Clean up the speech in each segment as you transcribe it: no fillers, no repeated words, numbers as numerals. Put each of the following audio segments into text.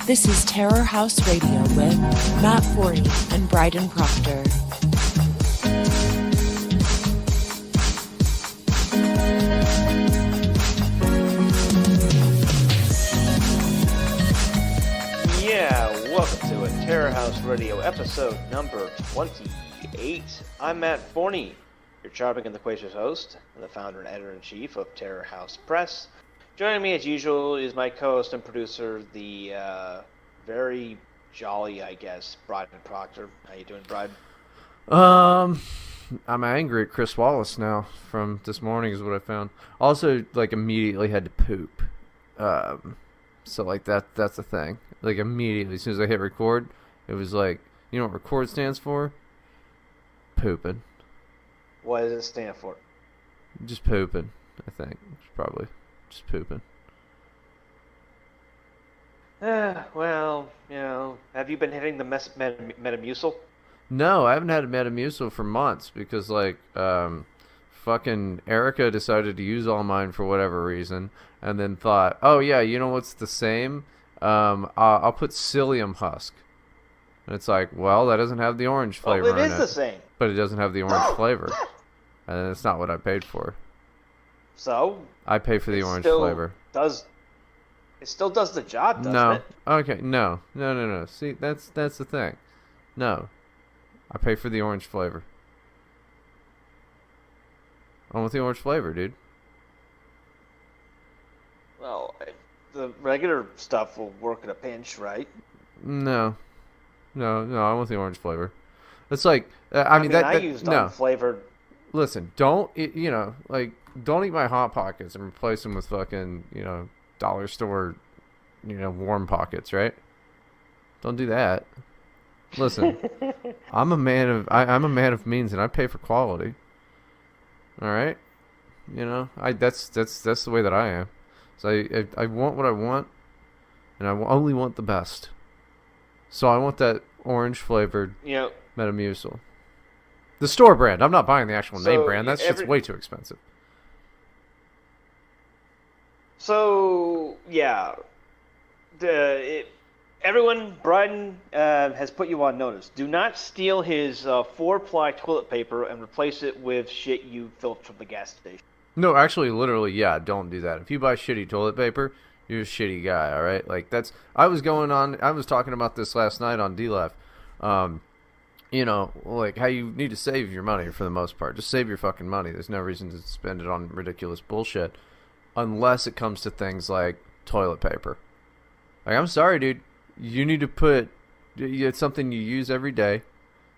This is Terror House Radio with Matt Forney and Bryden Proctor. Yeah, welcome to a Terror House Radio episode number 28. I'm Matt Forney, your charming and loquacious host, and the founder and editor-in-chief of Terror House Press. Joining me, as usual, is my co-host and producer, the very jolly, I guess, Bryden Proctor. How you doing, Bryden? I'm angry at Chris Wallace now from this morning is what I found. Also, immediately had to poop. So, that's the thing. Immediately, as soon as I hit record, it was you know what record stands for? Pooping. What does it stand for? Just pooping, I think. Probably. Just pooping. Well, have you been hitting the Metamucil? No, I haven't had a Metamucil for months because, fucking Erica decided to use all mine for whatever reason and then thought, oh, yeah, you know what's the same? I'll put psyllium husk. And it's well, that doesn't have the orange flavor in it. Well, it is the same. But it doesn't have the orange flavor. And it's not what I paid for. So? I pay for the orange flavor. It still does the job, doesn't it? Okay, no. See, that's the thing. No. I pay for the orange flavor. I want the orange flavor, dude. Well, the regular stuff will work in a pinch, right? No, I want the orange flavor. It's I used unflavored. Listen, don't eat my Hot Pockets and replace them with fucking, dollar store, warm pockets, right? Don't do that. Listen, I'm a man of means and I pay for quality. All right? That's the way that I am. So I want what I want and I only want the best. So I want that orange flavored Metamucil. The store brand. I'm not buying the actual name brand. That's just way too expensive. So, yeah. Everyone, Bryden has put you on notice. Do not steal his 4-ply toilet paper and replace it with shit you filched from the gas station. No, actually, literally, yeah, don't do that. If you buy shitty toilet paper, you're a shitty guy, all right? I was talking about this last night on DLF. How you need to save your money for the most part. Just save your fucking money. There's no reason to spend it on ridiculous bullshit unless it comes to things like toilet paper. I'm sorry, dude. You need to it's something you use every day.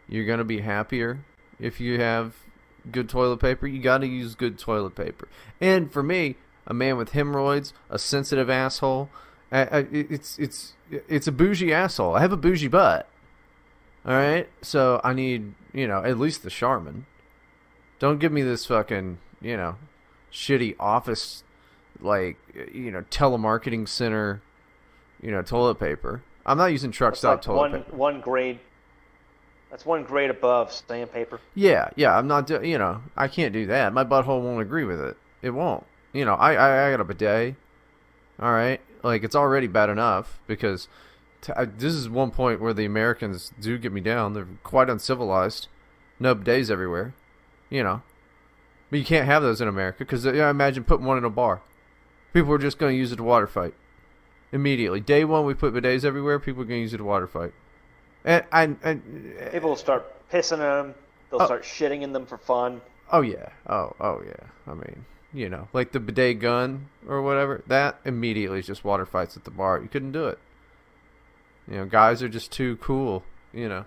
You're going to be happier if you have good toilet paper. You got to use good toilet paper. And for me, a man with hemorrhoids, a sensitive asshole, it's a bougie asshole. I have a bougie butt. All right, so I need, at least the Charmin. Don't give me this fucking, shitty office, telemarketing center, toilet paper. I'm not using truck stop toilet paper. That's one grade above sandpaper. Yeah, I'm not, I can't do that. My butthole won't agree with it. It won't. I got a bidet. All right, it's already bad enough because... this is one point where the Americans do get me down. They're quite uncivilized. No bidets everywhere. But you can't have those in America because imagine putting one in a bar. People are just going to use it to water fight. Immediately. Day one, we put bidets everywhere. People are going to use it to water fight. And people will start pissing in them. They'll start shitting in them for fun. Oh, yeah. Oh, yeah. I mean, the bidet gun or whatever. That immediately is just water fights at the bar. You couldn't do it. Guys are just too cool, And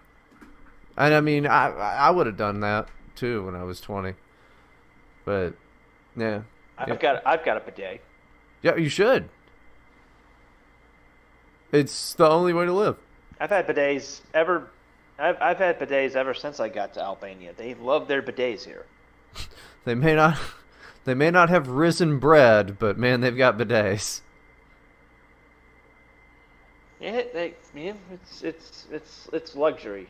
I mean, I would have done that too when I was 20. But yeah. I've got a bidet. Yeah, you should. It's the only way to live. I've had bidets ever since I got to Albania. They love their bidets here. They may not have risen bread, but man, they've got bidets. Yeah, it's luxury.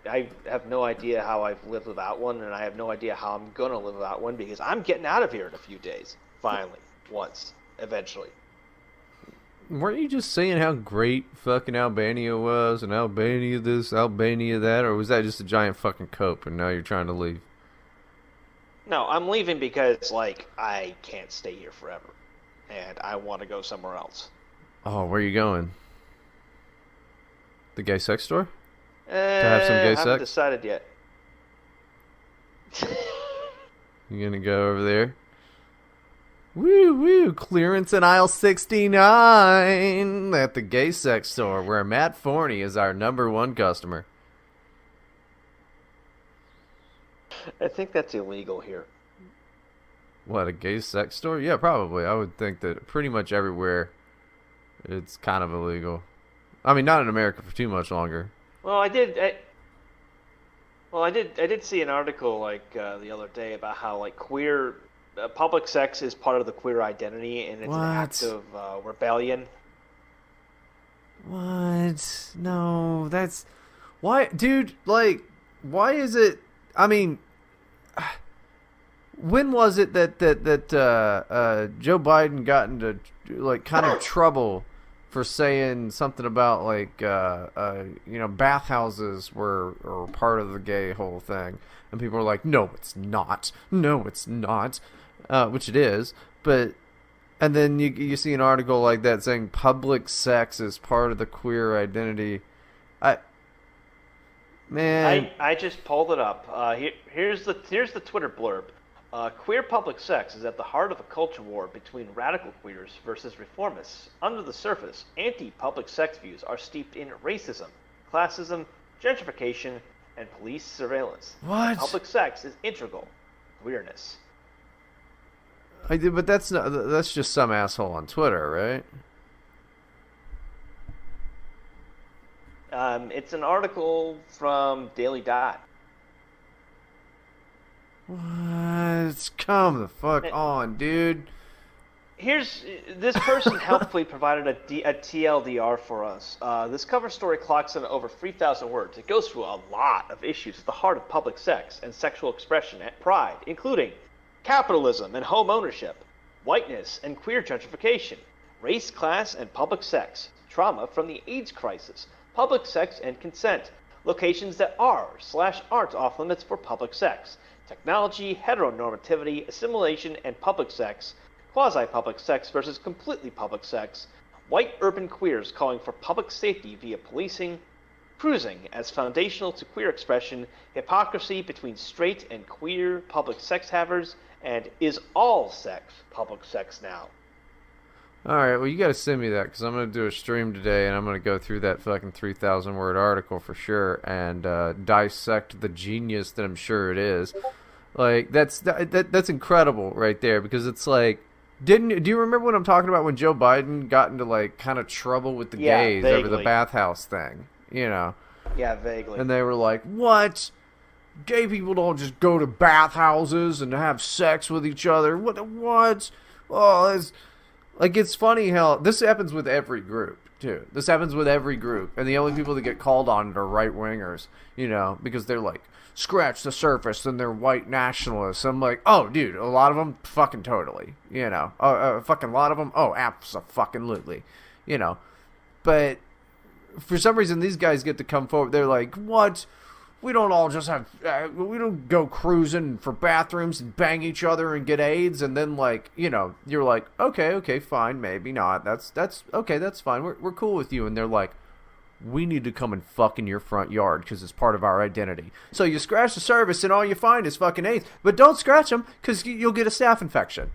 I have no idea how I've lived without one, and I have no idea how I'm gonna live without one because I'm getting out of here in a few days. Finally, once, eventually. weren't you just saying how great fucking Albania was, and Albania this, Albania that, or was that just a giant fucking cope, and now you're trying to leave? No, I'm leaving because, like, I can't stay here forever. And I want to go somewhere else. Oh, where are you going? The gay sex store? To have some gay I haven't sex? decided yet. You gonna go over there? Woo woo! Clearance in aisle 69 at the gay sex store, where Matt Forney is our #1 customer. I think that's illegal here. What, a gay sex store? Yeah, probably. I would think that pretty much everywhere it's kind of illegal. I mean, not in America for too much longer. Well, I did see an article like the other day about how like queer public sex is part of the queer identity, and it's an act of rebellion. What? No, that's why, dude. Like, why is it? I mean, when was it that Joe Biden got into like kind of trouble for saying something about like bathhouses were part of the gay whole thing, and people were like, no, it's not, which it is, but. And then you see an article like that saying public sex is part of the queer identity. I just pulled it up. Here's the Twitter blurb. Queer public sex is at the heart of a culture war between radical queers versus reformists. Under the surface, anti-public sex views are steeped in racism, classism, gentrification, and police surveillance. What? Public sex is integral to queerness. But that's just some asshole on Twitter, right? It's an article from Daily Dot. What? Come the fuck on, dude. This person helpfully provided a TLDR for us. This cover story clocks in over 3,000 words. It goes through a lot of issues at the heart of public sex and sexual expression at Pride, including capitalism and home ownership, whiteness and queer gentrification, race, class, and public sex, trauma from the AIDS crisis, public sex and consent, locations that are/aren't off limits for public sex, technology, heteronormativity, assimilation, and public sex, quasi-public sex versus completely public sex, white urban queers calling for public safety via policing, cruising as foundational to queer expression, hypocrisy between straight and queer public sex havers, and is all sex public sex now? Alright, well, you gotta send me that, because I'm gonna do a stream today, and I'm gonna go through that fucking 3,000 word article for sure, and dissect the genius that I'm sure it is. Like, that's incredible right there, because it's like, do you remember what I'm talking about when Joe Biden got into, like, kind of trouble with the gays vaguely. over the bathhouse thing? You know? Yeah, vaguely. And they were like, what? Gay people don't just go to bathhouses and have sex with each other. What? Oh, it's funny how this happens with every group, too. This happens with every group. And the only people that get called on it are right-wingers, you know, because they're like, scratch the surface and they're white nationalists. I'm like, oh, dude, a lot of them, fucking totally, you know. Fucking a lot of them, oh, abso-fucking-lutely, you know. But for some reason, these guys get to come forward. They're like, what? We don't all just have, we don't go cruising for bathrooms and bang each other and get AIDS. And then, like, you know, you're like, okay, fine, maybe not. That's okay, that's fine. We're cool with you. And they're like, we need to come and fuck in your front yard because it's part of our identity. So you scratch the surface and all you find is fucking AIDS. But don't scratch them because you'll get a staph infection.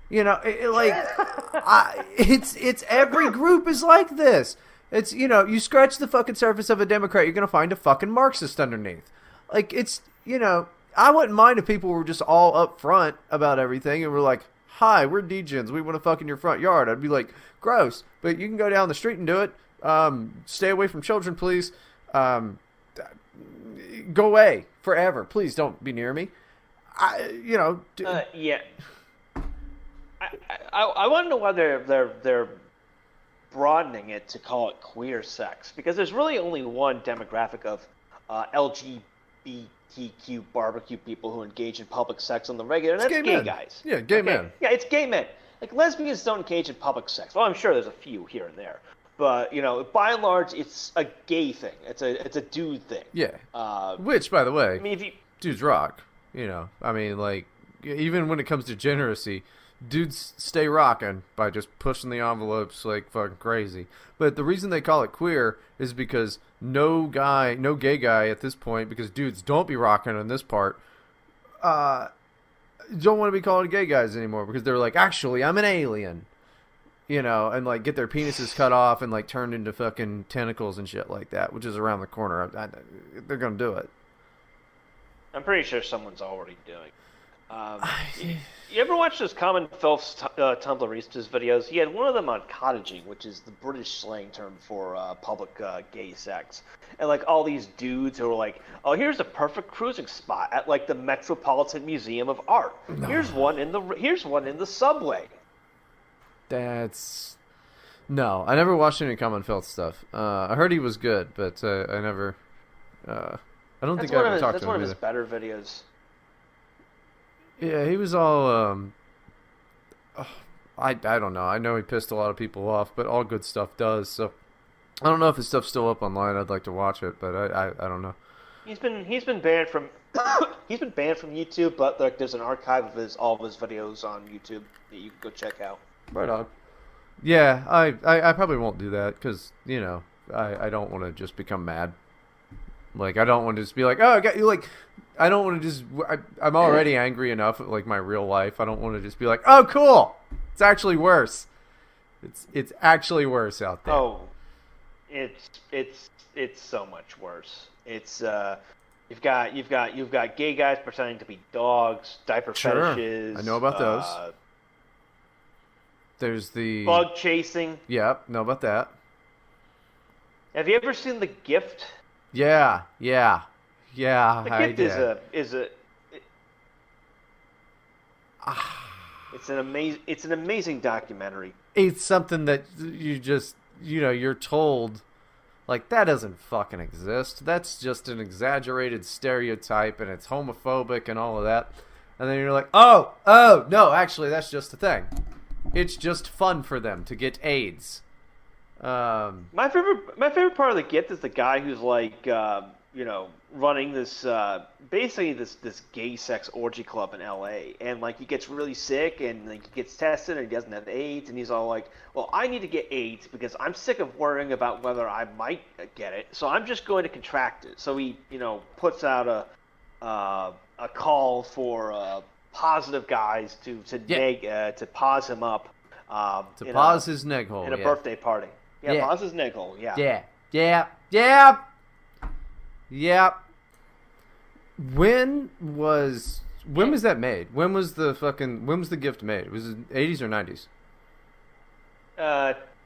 You know, it's every group is like this. It's, you know, you scratch the fucking surface of a Democrat, you're going to find a fucking Marxist underneath. Like, it's, you know, I wouldn't mind if people were just all up front about everything and were like, hi, we're degens, we want to fuck in your front yard. I'd be like, gross, but you can go down the street and do it. Stay away from children, please. Go away forever. Please don't be near me. Yeah. I want to know why they're broadening it to call it queer sex, because there's really only one demographic of LGBTQ barbecue people who engage in public sex on the regular, and that's gay men. guys. Yeah, gay men. Yeah, it's gay men. like lesbians don't engage in public sex. Well, I'm sure there's a few here and there, but by and large, it's a gay thing. It's a dude thing. Yeah. Which, by the way, I mean, if you dudes rock. I mean, like, even when it comes to degeneracy, dudes stay rocking by just pushing the envelopes like fucking crazy. But the reason they call it queer is because no gay guy at this point, because dudes don't be rocking on this part, don't want to be called gay guys anymore because they're like, actually, I'm an alien. And like get their penises cut off and like turned into fucking tentacles and shit like that, which is around the corner. They're going to do it. I'm pretty sure someone's already doing. You ever watch those Common Phelps Tumblr videos? He had one of them on cottaging, which is the British slang term for public gay sex. And like all these dudes who are like, oh, here's a perfect cruising spot at like the Metropolitan Museum of Art. Here's one in the subway. No, I never watched any Common Phelps stuff. I heard he was good, but I never. I don't think I ever talked to him. That's one of his better videos. Yeah, he was all. I don't know. I know he pissed a lot of people off, but all good stuff does. So I don't know if his stuff's still up online. I'd like to watch it, but I don't know. He's been banned from YouTube, but like there's an archive of all of his videos on YouTube that you can go check out. Right on. Yeah, I probably won't do that because I don't want to just become mad. Like, I don't want to just be like, oh, I don't want to just, I'm already angry enough at, like, my real life. I don't want to just be like, oh, cool. It's actually worse. It's actually worse out there. Oh, it's so much worse. It's, you've got gay guys pretending to be dogs, diaper fetishes. I know about those. There's the bug chasing. Yep, know about that. Have you ever seen The Gift? Yeah. The Gift it's an amazing documentary. It's something that you just you're told like that doesn't fucking exist. That's just an exaggerated stereotype and it's homophobic and all of that. And then you're like, oh no, actually that's just a thing. It's just fun for them to get AIDS. My favorite part of The Gift is the guy who's like, running this basically this gay sex orgy club in LA, and like he gets really sick and like he gets tested and he doesn't have AIDS, and he's all like, well, I need to get AIDS because I'm sick of worrying about whether I might get it, so I'm just going to contract it. So he puts out a call for positive guys to pause him up, to pause his neg hole in a birthday party. Yeah, pause his neg hole. Yeah. When was that made? When was the Gift made? Was it 80s or 90s?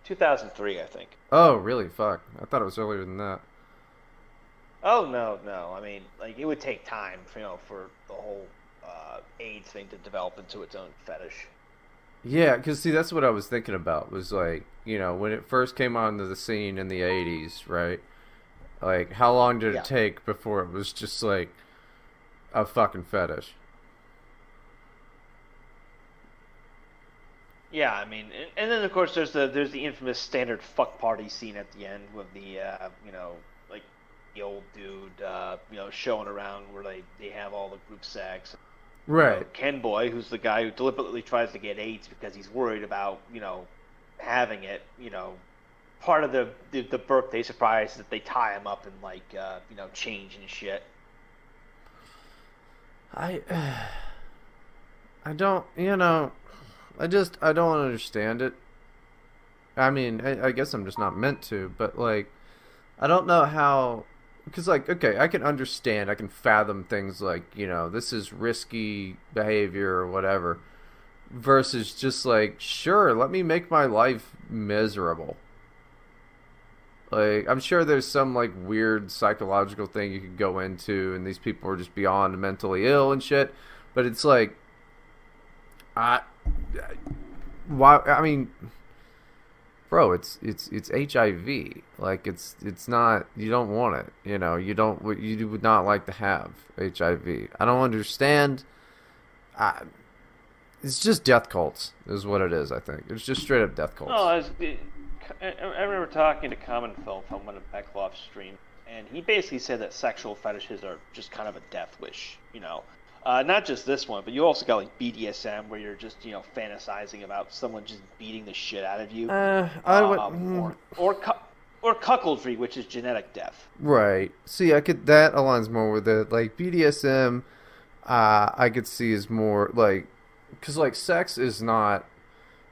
2003, I think. Oh, really? Fuck. I thought it was earlier than that. Oh, no. I mean, like, it would take time, for the whole AIDS thing to develop into its own fetish. Yeah, because, see, that's what I was thinking about, was, like, when it first came onto the scene in the 80s, right? Like, how long did it take before it was just, like, a fucking fetish? Yeah, I mean, and then, of course, there's the infamous standard fuck party scene at the end with the, like, the old dude, showing around where they have all the group sex. Right. Ken Boy, who's the guy who deliberately tries to get AIDS because he's worried about, having it, part of the birthday surprise is that they tie him up in, like, change and shit. I don't, I don't understand it. I mean, I guess I'm just not meant to, but, like, I don't know how, because, like, okay, I can understand, I can fathom things like, this is risky behavior or whatever, versus just like, sure, let me make my life miserable. Like, I'm sure there's some, like, weird psychological thing you could go into, and these people are just beyond mentally ill and shit, but it's like, why, I mean, bro, it's HIV. Like, it's not, you don't want it, you would not like to have HIV. I don't understand. It's just death cults, is what it is. I think it's just straight up death cults. Oh, I remember talking to Common Film from one of Beckloff's stream, and he basically said that sexual fetishes are just kind of a death wish, Not just this one, but you also got like BDSM, where you're just fantasizing about someone just beating the shit out of you, I would, or cuckoldry, which is genetic death. right. See, that aligns more with it. Like BDSM, I could see is more like, because like sex is not.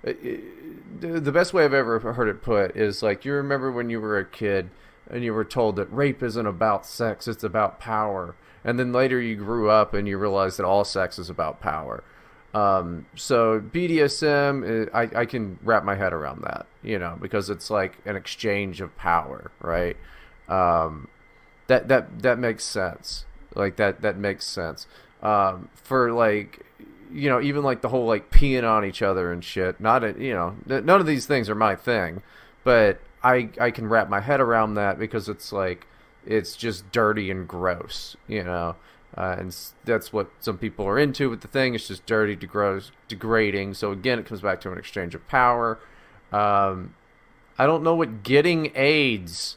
The best way I've ever heard it put is like, you remember when you were a kid and you were told that rape isn't about sex, it's about power. And then later you grew up and you realized that all sex is about power. So BDSM, I can wrap my head around that, because it's like an exchange of power, right? That makes sense. Like that makes sense. For like, even like the whole like peeing on each other and shit. None of these things are my thing, but I can wrap my head around that because it's like, it's just dirty and gross, and that's what some people are into with the thing. It's just dirty, gross, degrading. So again, it comes back to an exchange of power. I don't know what getting AIDS.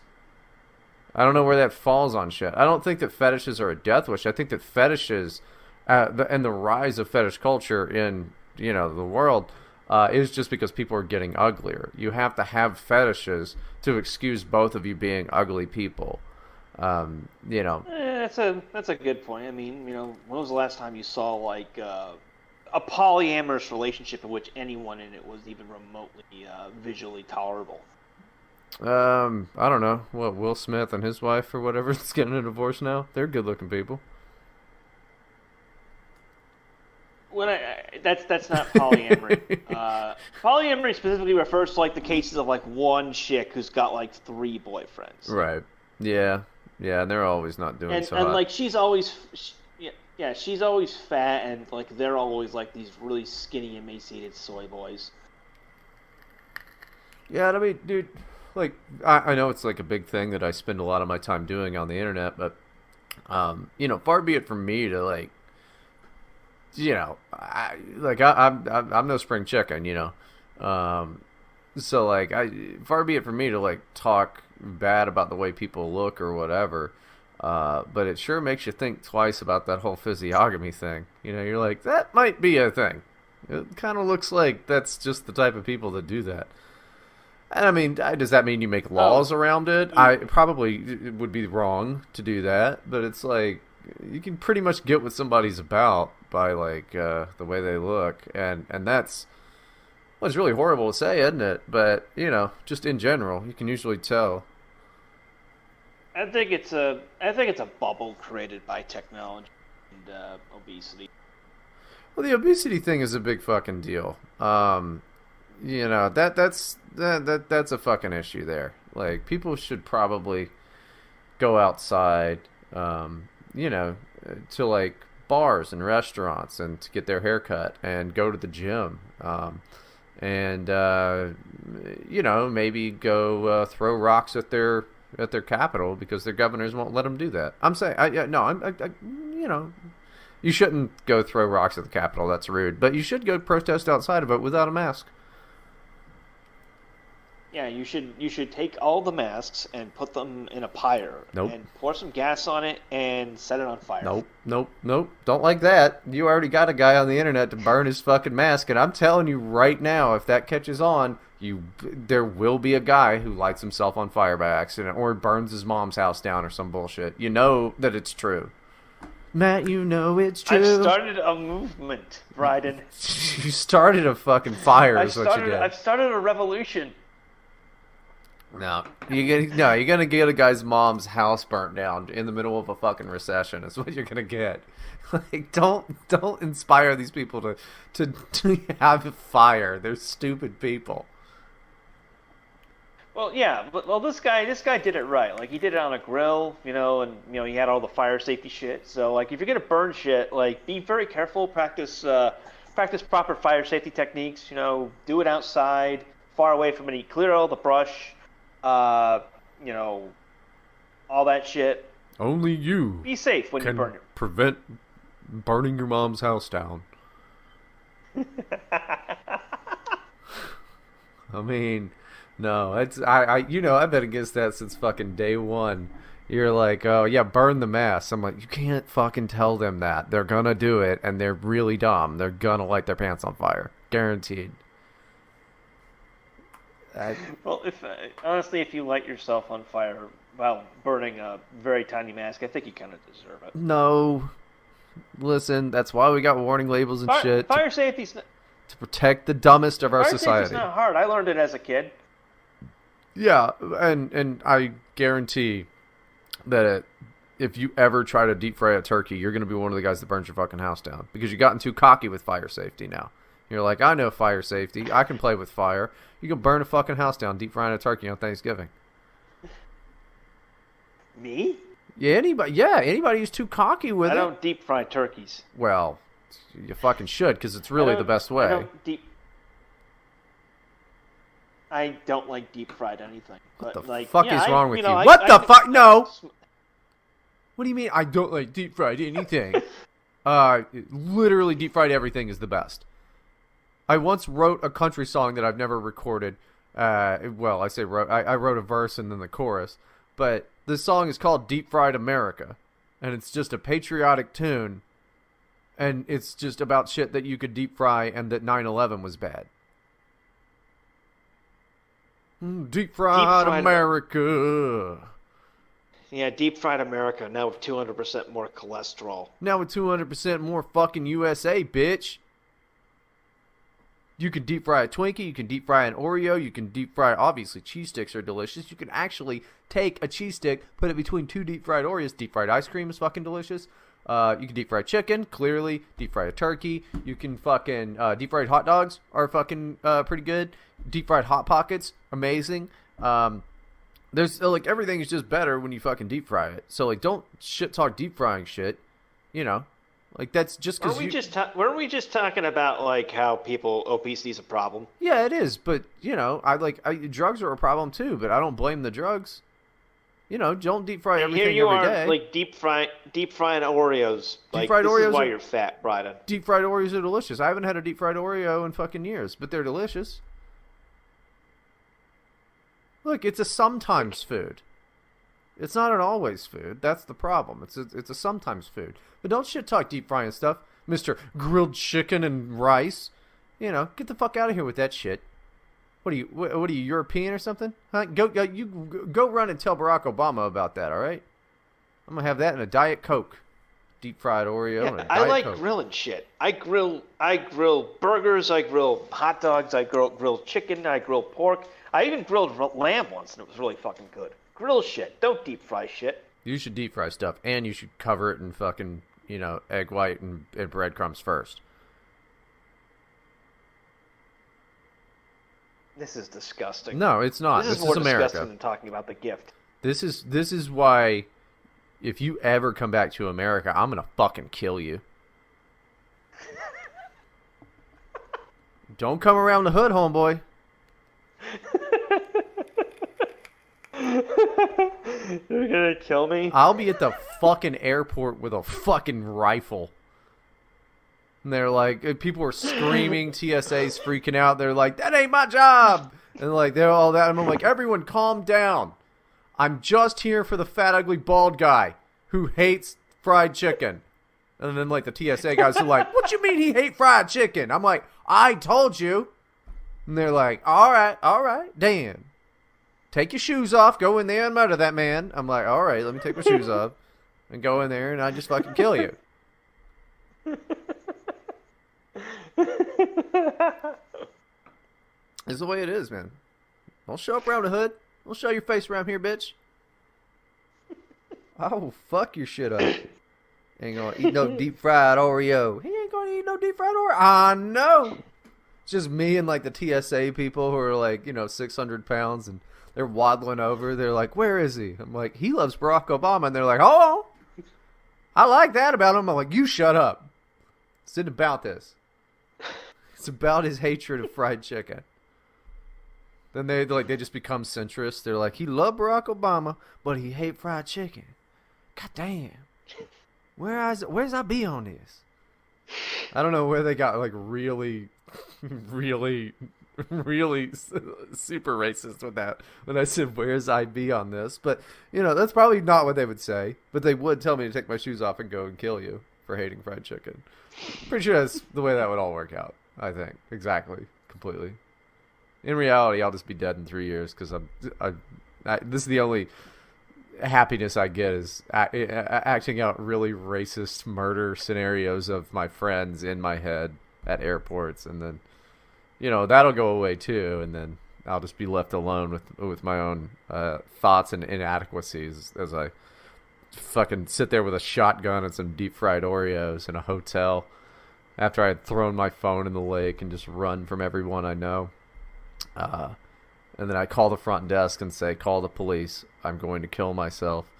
I don't know where that falls on shit. I don't think that fetishes are a death wish. I think that fetishes and the rise of fetish culture in the world is just because people are getting uglier. You have to have fetishes to excuse both of you being ugly people. That's a good point. I mean, when was the last time you saw like a polyamorous relationship in which anyone in it was even remotely visually tolerable? I don't know. What, Will Smith and his wife or whatever is getting a divorce now? They're good-looking people. That's not polyamory. Polyamory specifically refers to like the cases of like one chick who's got like 3 boyfriends. Right. Yeah. Yeah, and they're always not doing so hot. And like she's always she's always fat, and like they're always like these really skinny, emaciated soy boys. Yeah, I mean, dude, like I know it's like a big thing that I spend a lot of my time doing on the internet, but far be it from me to like, I'm no spring chicken, so like far be it from me to like talk bad about the way people look or whatever, but it sure makes you think twice about that whole physiognomy thing. You're like, that might be a thing. It kind of looks like that's just the type of people that do that. And I mean, does that mean you make laws around it? I probably it would be wrong to do that, but it's like you can pretty much get what somebody's about by like the way they look, and that's, well, it's really horrible to say, isn't it? But just in general, you can usually tell. I think it's a bubble created by technology and obesity. Well, the obesity thing is a big fucking deal. That's a fucking issue there. Like, people should probably go outside, to like bars and restaurants and to get their hair cut and go to the gym. And maybe go throw rocks at their capital because their governors won't let them do that. I'm saying, you shouldn't go throw rocks at the Capitol. That's rude. But you should go protest outside of it without a mask. Yeah, you should take all the masks and put them in a pyre. Nope. And pour some gas on it and set it on fire. Nope. Don't like that. You already got a guy on the internet to burn his fucking mask, and I'm telling you right now, if that catches on, there will be a guy who lights himself on fire by accident or burns his mom's house down or some bullshit. You know that it's true. Matt, it's true. I've started a movement, Bryden. You started a fucking fire is what you did. I've started a revolution. No, you're gonna get a guy's mom's house burnt down in the middle of a fucking recession. Is what you're gonna get. Like, don't inspire these people to have a fire. They're stupid people. Well, yeah, but this guy did it right. Like, he did it on a grill, and he had all the fire safety shit. So like, if you're gonna burn shit, like, be very careful. Practice proper fire safety techniques. Do it outside, far away from any. Clear all the brush. All that shit. Only you be safe when you burn it. Prevent burning your mom's house down. I mean, no, it's I've been against that since fucking day one. You're like, oh yeah, burn the mask. I'm like, you can't fucking tell them that. They're gonna do it, and they're really dumb. They're gonna light their pants on fire, guaranteed. Well, honestly, if you light yourself on fire while burning a very tiny mask, I think you kind of deserve it. No, listen, that's why we got warning labels and shit. Fire safety's to protect the dumbest of our fire society. safety's not hard. I learned it as a kid. Yeah, and I guarantee that if you ever try to deep fry a turkey, you're going to be one of the guys that burns your fucking house down because you've gotten too cocky with fire safety now. You're like, I know fire safety. I can play with fire. You can burn a fucking house down deep frying a turkey on Thanksgiving. Me? Yeah, anybody who's too cocky with it. I don't deep fry turkeys. Well, you fucking should because it's really the best way. I don't like deep fried anything. What the like, fuck yeah, is wrong with you? What What the fuck? No. What do you mean I don't like deep fried anything? Literally deep fried everything is the best. I once wrote a country song that I've never recorded. Well, I say wrote. I wrote a verse and then the chorus. But this song is called Deep Fried America. And it's just a patriotic tune. And it's just about shit that you could deep fry and that 9/11 was bad. Deep fried America. Yeah, deep fried America, now with 200% more cholesterol. Now with 200% more fucking USA, bitch. You can deep fry a Twinkie, you can deep fry an Oreo, you can deep fry, obviously, cheese sticks are delicious. You can actually take a cheese stick, put it between two deep fried Oreos. Deep fried ice cream is fucking delicious. You can deep fry chicken, clearly. Deep fry a turkey. You can fucking, deep fried hot dogs are fucking pretty good. Deep fried Hot Pockets, amazing. There's, like, everything is just better when you fucking deep fry it. So, like, don't shit talk deep frying shit, you know. Like, that's just because weren't we just talking about, like, how obesity is a problem? Yeah, it is, but, you know, drugs are a problem, too, but I don't blame the drugs. You know, don't deep fry everything every day. Here you are, like, deep frying Oreos. Like, this is why you're fat, Bryden. Deep fried Oreos are delicious. I haven't had a deep fried Oreo in fucking years, but they're delicious. Look, it's a sometimes food. It's not an always food. That's the problem. It's a sometimes food. But don't shit talk deep frying stuff, Mr. Grilled Chicken and Rice. You know, get the fuck out of here with that shit. What are you, European or something? Huh? Go run and tell Barack Obama about that, all right? I'm going to have that in a Diet Coke. Deep fried Oreo and a Diet Coke. I like grilling shit. I grill burgers, I grill hot dogs, I grill chicken, I grill pork. I even grilled lamb once and it was really fucking good. Grill shit. Don't deep fry shit. You should deep fry stuff and you should cover it in fucking, you know, egg white and breadcrumbs first. This is disgusting. No, it's not. This is more America. Disgusting than talking about the gift. This is why, if you ever come back to America, I'm gonna fucking kill you. Don't come around the hood, homeboy. You're gonna kill me? I'll be at the fucking airport with a fucking rifle. And they're like, people are screaming, TSA's freaking out. They're like, that ain't my job. And like, they're all that. And I'm like, everyone calm down. I'm just here for the fat, ugly, bald guy who hates fried chicken. And then like the TSA guys are like, what you mean he hate fried chicken? I'm like, I told you. And they're like, all right, damn. Take your shoes off, go in there and murder that man. I'm like, all right, let me take my shoes off and go in there and I just fucking kill you. It's the way it is, man. Don't show up around the hood. Don't show your face around here, bitch. I will fuck your shit up. Ain't gonna eat no deep fried Oreo. He ain't gonna eat no deep fried Oreo. I know. It's just me and like the TSA people who are like, you know, 600 pounds and they're waddling over. They're like, where is he? I'm like, he loves Barack Obama. And they're like, oh, I like that about him. I'm like, you shut up. It's not about this. It's about his hatred of fried chicken. Then they just become centrist. They're like, he loved Barack Obama, but he hate fried chicken. God damn. Where's I be on this? I don't know where they got like really, really, really super racist with that when I said, "Where's IB on this?" But that's probably not what they would say. But they would tell me to take my shoes off and go and kill you for hating fried chicken. Pretty sure that's the way that would all work out. I think exactly, completely. In reality, I'll just be dead in 3 years because this is the only happiness I get is acting out really racist murder scenarios of my friends in my head at airports, and then that'll go away too, and then I'll just be left alone with my own thoughts and inadequacies as I fucking sit there with a shotgun and some deep fried Oreos in a hotel after I had thrown my phone in the lake and just run from everyone I know. And then I call the front desk and say, "Call the police. I'm going to kill myself."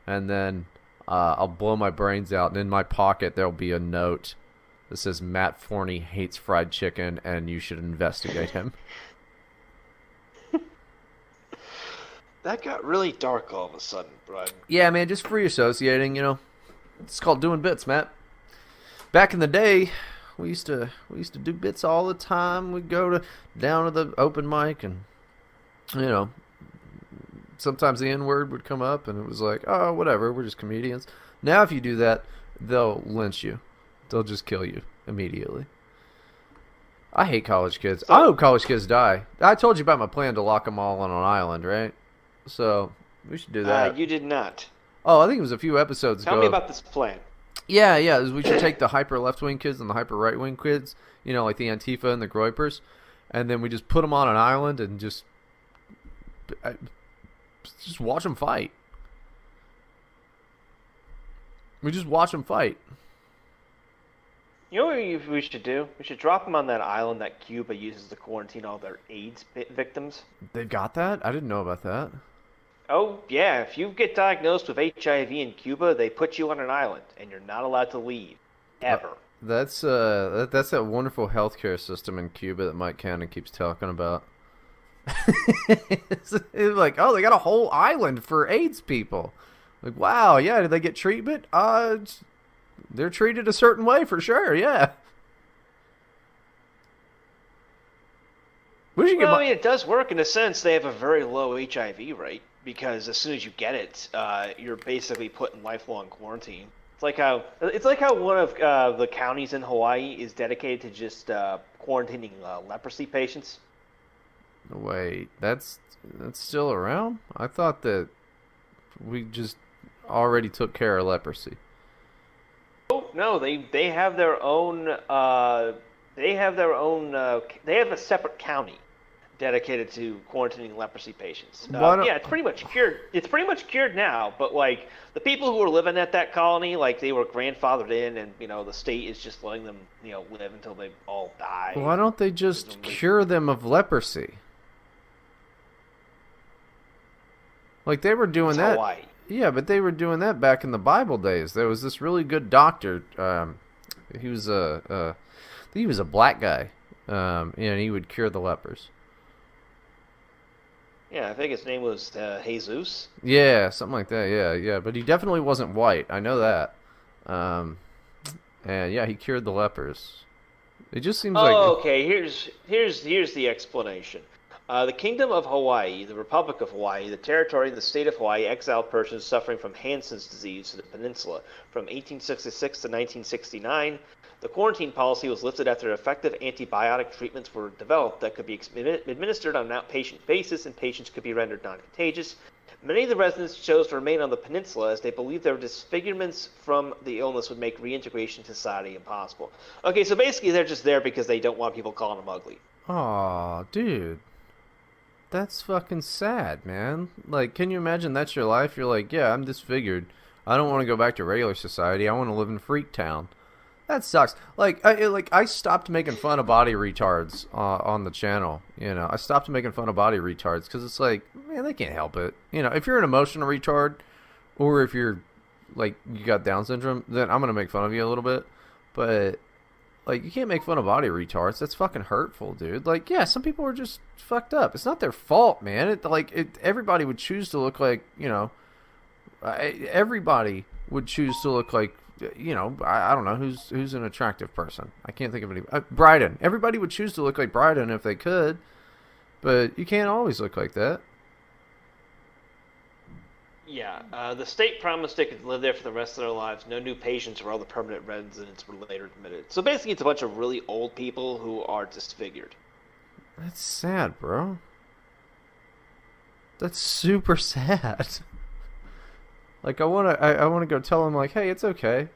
And then I'll blow my brains out, and in my pocket there'll be a note that says, "Matt Forney hates fried chicken, and you should investigate him." That got really dark all of a sudden, Bryden. Yeah, man, just free associating, It's called doing bits, Matt. Back in the day, we used to do bits all the time. We'd go down to the open mic, and sometimes the N-word would come up, and it was like, oh, whatever, we're just comedians. Now if you do that, they'll lynch you. They'll just kill you immediately. I hate college kids. I hope college kids die. I told you about my plan to lock them all on an island, right? So we should do that. You did not. Oh, I think it was a few episodes ago. Tell me about this plan. Yeah. We should take the hyper left-wing kids and the hyper right-wing kids, like the Antifa and the Groypers, and then we just put them on an island and just watch them fight. We just watch them fight. You know what we should do? We should drop them on that island that Cuba uses to quarantine all their AIDS victims. They've got that? I didn't know about that. Oh, yeah. If you get diagnosed with HIV in Cuba, they put you on an island, and you're not allowed to leave. Ever. That's that wonderful healthcare system in Cuba that Mike Cannon keeps talking about. It's like, oh, they got a whole island for AIDS people. Like, wow, yeah, did they get treatment? They're treated a certain way for sure, yeah. I mean, it does work in a sense. They have a very low HIV rate because as soon as you get it, you're basically put in lifelong quarantine. It's like how one of the counties in Hawaii is dedicated to just quarantining leprosy patients. Wait, that's still around? I thought that we just already took care of leprosy. Oh no, they have their own. They have a separate county dedicated to quarantining leprosy patients. Yeah, it's pretty much cured. It's pretty much cured now. But like the people who were living at that colony, like they were grandfathered in, and the state is just letting them live until they all die. Why don't they just cure them of leprosy? Like they were doing that. Hawaii. Yeah, but they were doing that back in the Bible days. There was this really good doctor. He was a black guy, and he would cure the lepers. Yeah, I think his name was Jesus. Yeah, something like that. Yeah. But he definitely wasn't white. I know that. And yeah, he cured the lepers. It just seems like. Oh, okay. Here's the explanation. The Kingdom of Hawaii, the Republic of Hawaii, the territory and the state of Hawaii exiled persons suffering from Hansen's disease to the peninsula. From 1866 to 1969, the quarantine policy was lifted after effective antibiotic treatments were developed that could be administered on an outpatient basis and patients could be rendered non-contagious. Many of the residents chose to remain on the peninsula as they believed their disfigurements from the illness would make reintegration to society impossible. Okay, so basically they're just there because they don't want people calling them ugly. Aw, dude. That's fucking sad, man. Like, can you imagine that's your life? You're like, yeah, I'm disfigured. I don't want to go back to regular society. I want to live in Freak Town. That sucks. I stopped making fun of body retards on the channel. I stopped making fun of body retards because it's like, man, they can't help it. If you're an emotional retard, or if you're like you got Down syndrome, then I'm gonna make fun of you a little bit. But like, you can't make fun of body retards. That's fucking hurtful, dude. Like, yeah, some people are just fucked up. It's not their fault, man. Everybody would choose to look like, everybody would choose to look like I don't know who's an attractive person. I can't think of any. Bryden. Everybody would choose to look like Bryden if they could, but you can't always look like that. Yeah, the state promised they could live there for the rest of their lives. No new patients or all the permanent residents were later admitted. So basically, it's a bunch of really old people who are disfigured. That's sad, bro. That's super sad. Like, I wanna go tell them, like, hey, it's okay.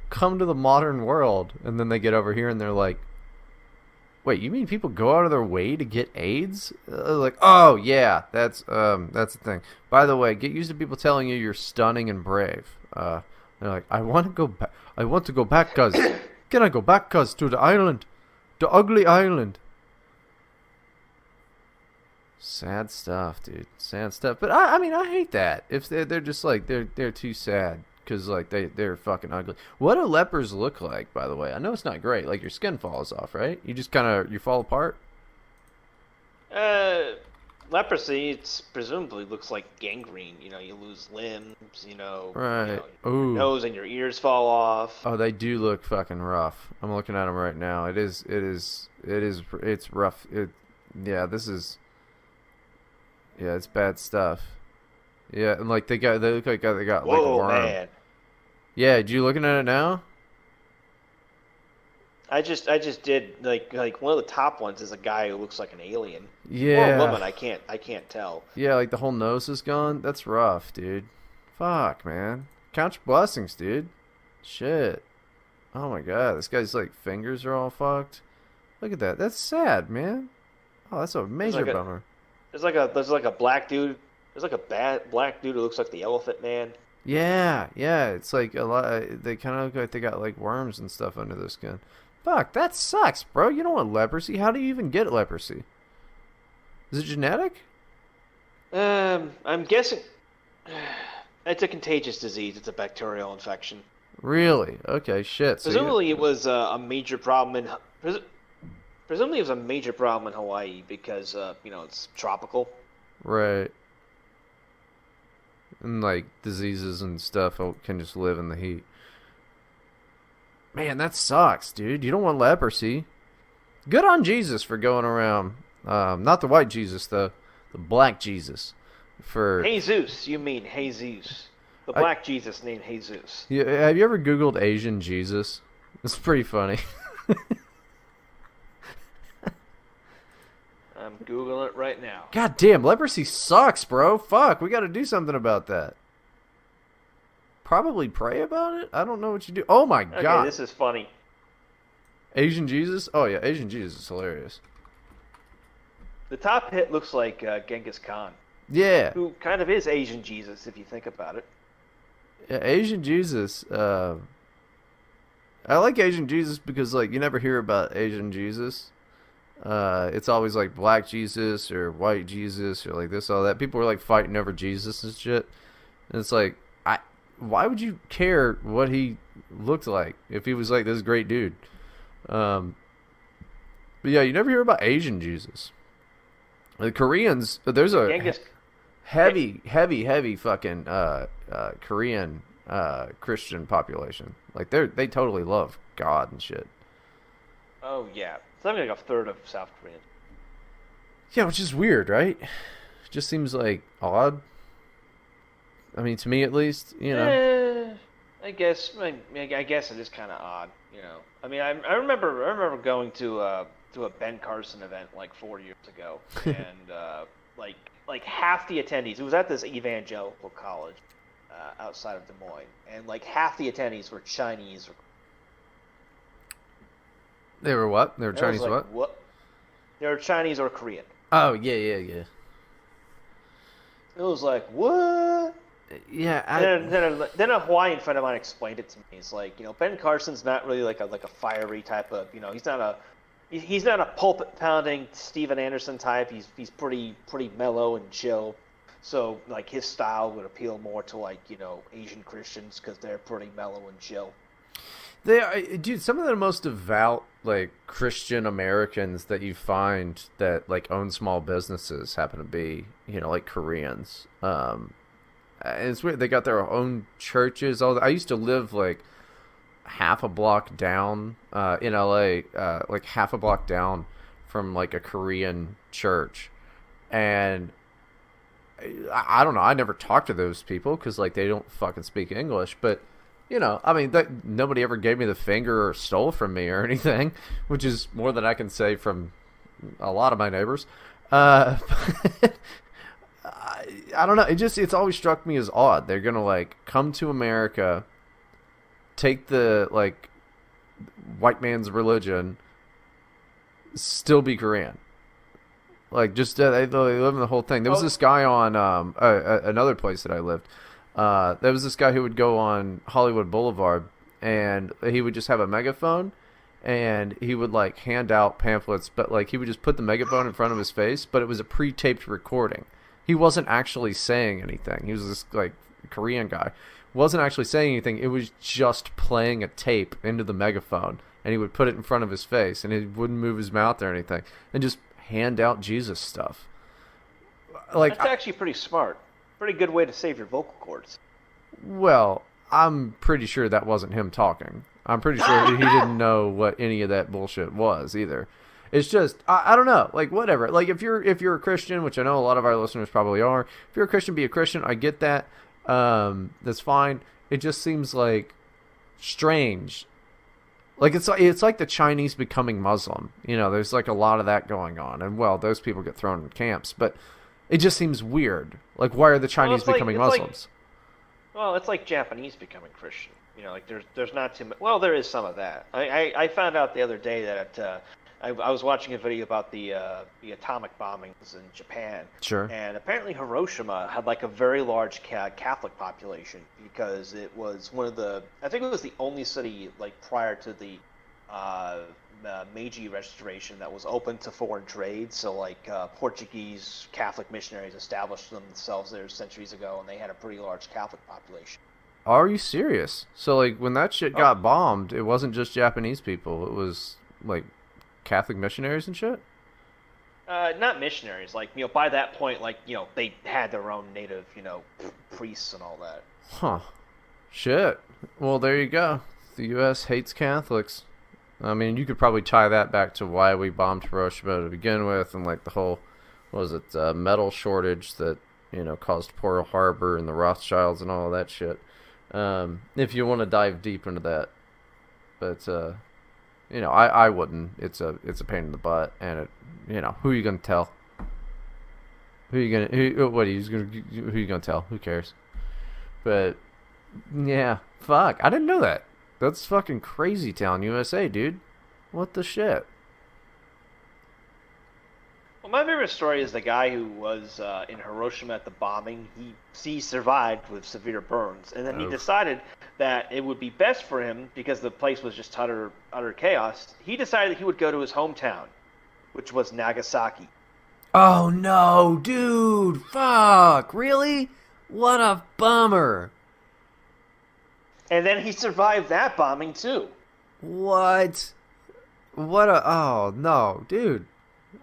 Come to the modern world. And then they get over here and they're like, wait, you mean people go out of their way to get AIDS? Like, oh, yeah, that's the thing. By the way, get used to people telling you you're stunning and brave. They're like, I want to go back. I want to go back, cuz. Can I go back, cuz, to the island? The ugly island. Sad stuff, dude. Sad stuff. But I mean, I hate that. If they're just like they're too sad because like they're fucking ugly. What do lepers look like, by the way? I know it's not great. Like your skin falls off, right? You just you fall apart. Leprosy, it's presumably looks like gangrene. You know, you lose limbs. Right. Your nose and your ears fall off. Oh, they do look fucking rough. I'm looking at them right now. It's rough. Yeah, it's bad stuff. Yeah, and like they look like they got like a Whoa, worm. man. Yeah, you looking at it now? I just did like one of the top ones is a guy who looks like an alien. Yeah. Or a woman, I can't tell. Yeah, like the whole nose is gone. That's rough, dude. Fuck, man. Count your blessings, dude. Shit. Oh my god, this guy's like fingers are all fucked. Look at that. That's sad, man. Oh, that's a major bummer. There's like a black dude. There's like a bad black dude who looks like the Elephant Man. Yeah. It's like a lot. They kind of look like they got like worms and stuff under their skin. Fuck, that sucks, bro. You don't want leprosy. How do you even get leprosy? Is it genetic? I'm guessing it's a contagious disease. It's a bacterial infection. Really? Okay, shit. So Presumably, it was a major problem in. Presumably, it was a major problem in Hawaii because it's tropical. Right. And like diseases and stuff can just live in the heat. Man, that sucks, dude. You don't want leprosy. Good on Jesus for going around. Not the white Jesus, though. The black Jesus. Jesus, you mean Jesus. The black Jesus named Jesus. Yeah, have you ever Googled Asian Jesus? It's pretty funny. I'm Googling it right now. God damn, leprosy sucks, bro. Fuck, we gotta do something about that. Probably pray about it? I don't know what you do. Oh my god. Okay, this is funny. Asian Jesus? Oh yeah, Asian Jesus is hilarious. The top hit looks like Genghis Khan. Yeah. Who kind of is Asian Jesus, if you think about it. Yeah, Asian Jesus. I like Asian Jesus because, like, you never hear about Asian Jesus. It's always, like, black Jesus or white Jesus or, like, this, all that. People are, like, fighting over Jesus and shit. And it's like, why would you care what he looked like if he was, like, this great dude? But, yeah, you never hear about Asian Jesus. The Koreans, there's a heavy fucking Korean Christian population. Like they totally love God and shit. Oh yeah, something like a third of South Korean. Yeah, which is weird, right? Just seems like odd. I mean, to me at least, you know. I guess it is kind of odd, you know. I mean, I remember going to a Ben Carson event like 4 years ago, and like half the attendees. It was at this evangelical college outside of Des Moines, and like half the attendees were Chinese. They were what? They were Chinese what? They were Chinese or Korean. Oh yeah. It was like what? Yeah. Then a Hawaiian friend of mine explained it to me. He's like, you know, Ben Carson's not really like a fiery type of, you know, he's not a pulpit pounding Steven Anderson type. He's pretty mellow and chill. So like his style would appeal more to like, you know, Asian Christians because they're pretty mellow and chill. They are, dude. Some of the most devout like Christian Americans that you find that like own small businesses happen to be, you know, like Koreans. And it's weird. They got their own churches. I used to live like half a block down in LA, like half a block down from like a Korean church, and I don't know. I never talked to those people because like they don't fucking speak English, but. I mean, nobody ever gave me the finger or stole from me or anything, which is more than I can say from a lot of my neighbors. I don't know. It's always struck me as odd. They're gonna like come to America, take the like white man's religion, still be Korean. Like just they live in the whole thing. There was this guy on another place that I lived. There was this guy who would go on Hollywood Boulevard, and he would just have a megaphone, and he would like hand out pamphlets, but like he would just put the megaphone in front of his face, but it was a pre-taped recording. He wasn't actually saying anything. He was this like Korean guy, wasn't actually saying anything. It was just playing a tape into the megaphone, and he would put it in front of his face, and he wouldn't move his mouth or anything, and just hand out Jesus stuff. Like that's actually pretty smart. Pretty good way to save your vocal cords. Well, I'm pretty sure that wasn't him talking. I'm pretty sure he didn't know what any of that bullshit was either. It's just I don't know, like whatever. Like if you're a Christian, which I know a lot of our listeners probably are, if you're a Christian, be a Christian. I get that. That's fine. It just seems like strange. Like it's like the Chinese becoming Muslim. There's like a lot of that going on, and well, those people get thrown in camps, but. It just seems weird. Like, why are the Chinese becoming Muslims? It's like Japanese becoming Christian. Like there's not too much. Well, there is some of that. I found out the other day that I was watching a video about the atomic bombings in Japan. Sure. And apparently Hiroshima had like a very large Catholic population because it was I think it was the only city like prior to the Meiji Restoration that was open to foreign trade. So like Portuguese Catholic missionaries established themselves there centuries ago, and they had a pretty large Catholic population. Are you serious? So like when that shit got bombed, it wasn't just Japanese people. It was like Catholic missionaries and shit? Not missionaries. Like, by that point, like, they had their own native, priests and all that. Huh. Shit. Well, there you go. The U.S. hates Catholics. I mean, you could probably tie that back to why we bombed Hiroshima to begin with, and like the whole, metal shortage that, caused Pearl Harbor and the Rothschilds and all of that shit. If you want to dive deep into that. But, I wouldn't. It's a pain in the butt, and who are you gonna tell? Who are you gonna tell? Who cares? But yeah, fuck, I didn't know that. That's fucking crazy town, USA, dude. What the shit? Well, my favorite story is the guy who was in Hiroshima at the bombing. He survived with severe burns, and then he decided that it would be best for him, because the place was just utter chaos. He decided that he would go to his hometown, which was Nagasaki. Oh no, dude! Fuck! Really? What a bummer! And then he survived that bombing too. What? Oh no, dude.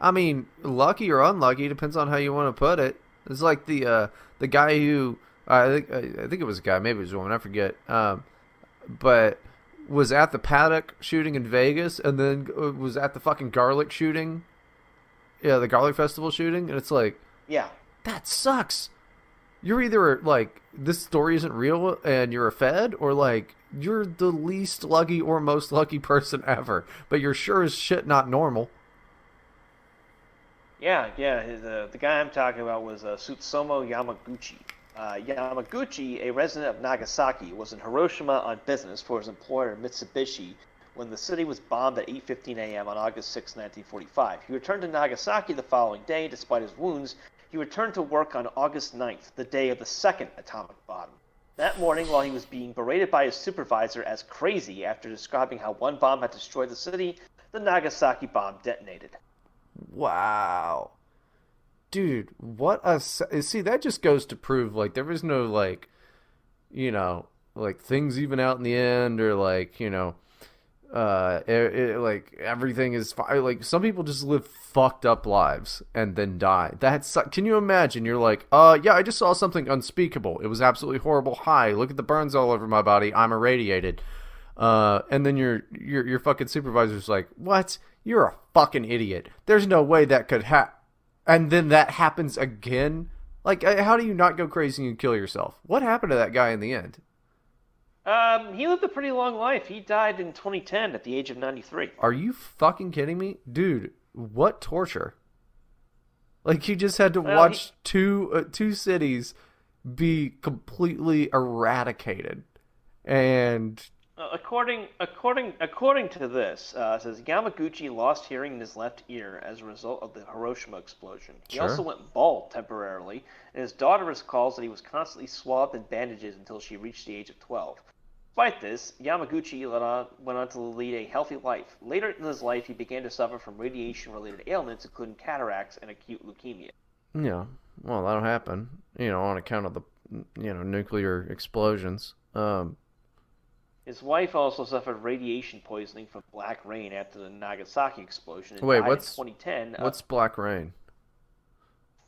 I mean, lucky or unlucky depends on how you want to put it. It's like the guy who I think it was a guy, maybe it was a woman, I forget. But was at the Paddock shooting in Vegas, and then was at the fucking Garlic shooting. Yeah, the Garlic Festival shooting, and it's like, yeah, that sucks. You're either like, this story isn't real and you're a fed, or like you're the least lucky or most lucky person ever, but you're sure as shit not normal. Yeah. The guy I'm talking about was Sutsumo Yamaguchi. Yamaguchi, a resident of Nagasaki, was in Hiroshima on business for his employer Mitsubishi when the city was bombed at 8:15 a.m. on August 6, 1945. He returned to Nagasaki the following day. Despite his wounds, he returned to work on August 9th, the day of the second atomic bomb. That morning, while he was being berated by his supervisor as crazy after describing how one bomb had destroyed the city, the Nagasaki bomb detonated. Wow. Dude, what a... See, that just goes to prove, like, there was no, like, like, things even out in the end, or, like, like, everything is fine. Like, some people just live fucked up lives and then die. Can you imagine? You're like, yeah, I just saw something unspeakable. It was absolutely horrible. Hi, look at the burns all over my body. I'm irradiated. And then your fucking supervisor's like, what? You're a fucking idiot. There's no way that could happen. And then that happens again? Like, how do you not go crazy and kill yourself? What happened to that guy in the end? He lived a pretty long life. He died in 2010 at the age of 93. Are you fucking kidding me? Dude, what torture? Like, he just had to watch two cities be completely eradicated. And... According to this, it says Yamaguchi lost hearing in his left ear as a result of the Hiroshima explosion. He also went bald temporarily, and his daughter recalls that he was constantly swathed in bandages until she reached the age of 12. Despite this, Yamaguchi went on to lead a healthy life. Later in his life, he began to suffer from radiation-related ailments, including cataracts and acute leukemia. Yeah, well, that'll happen, on account of the, nuclear explosions. His wife also suffered radiation poisoning from black rain after the Nagasaki explosion. And Wait, died what's in 2010? What's black rain?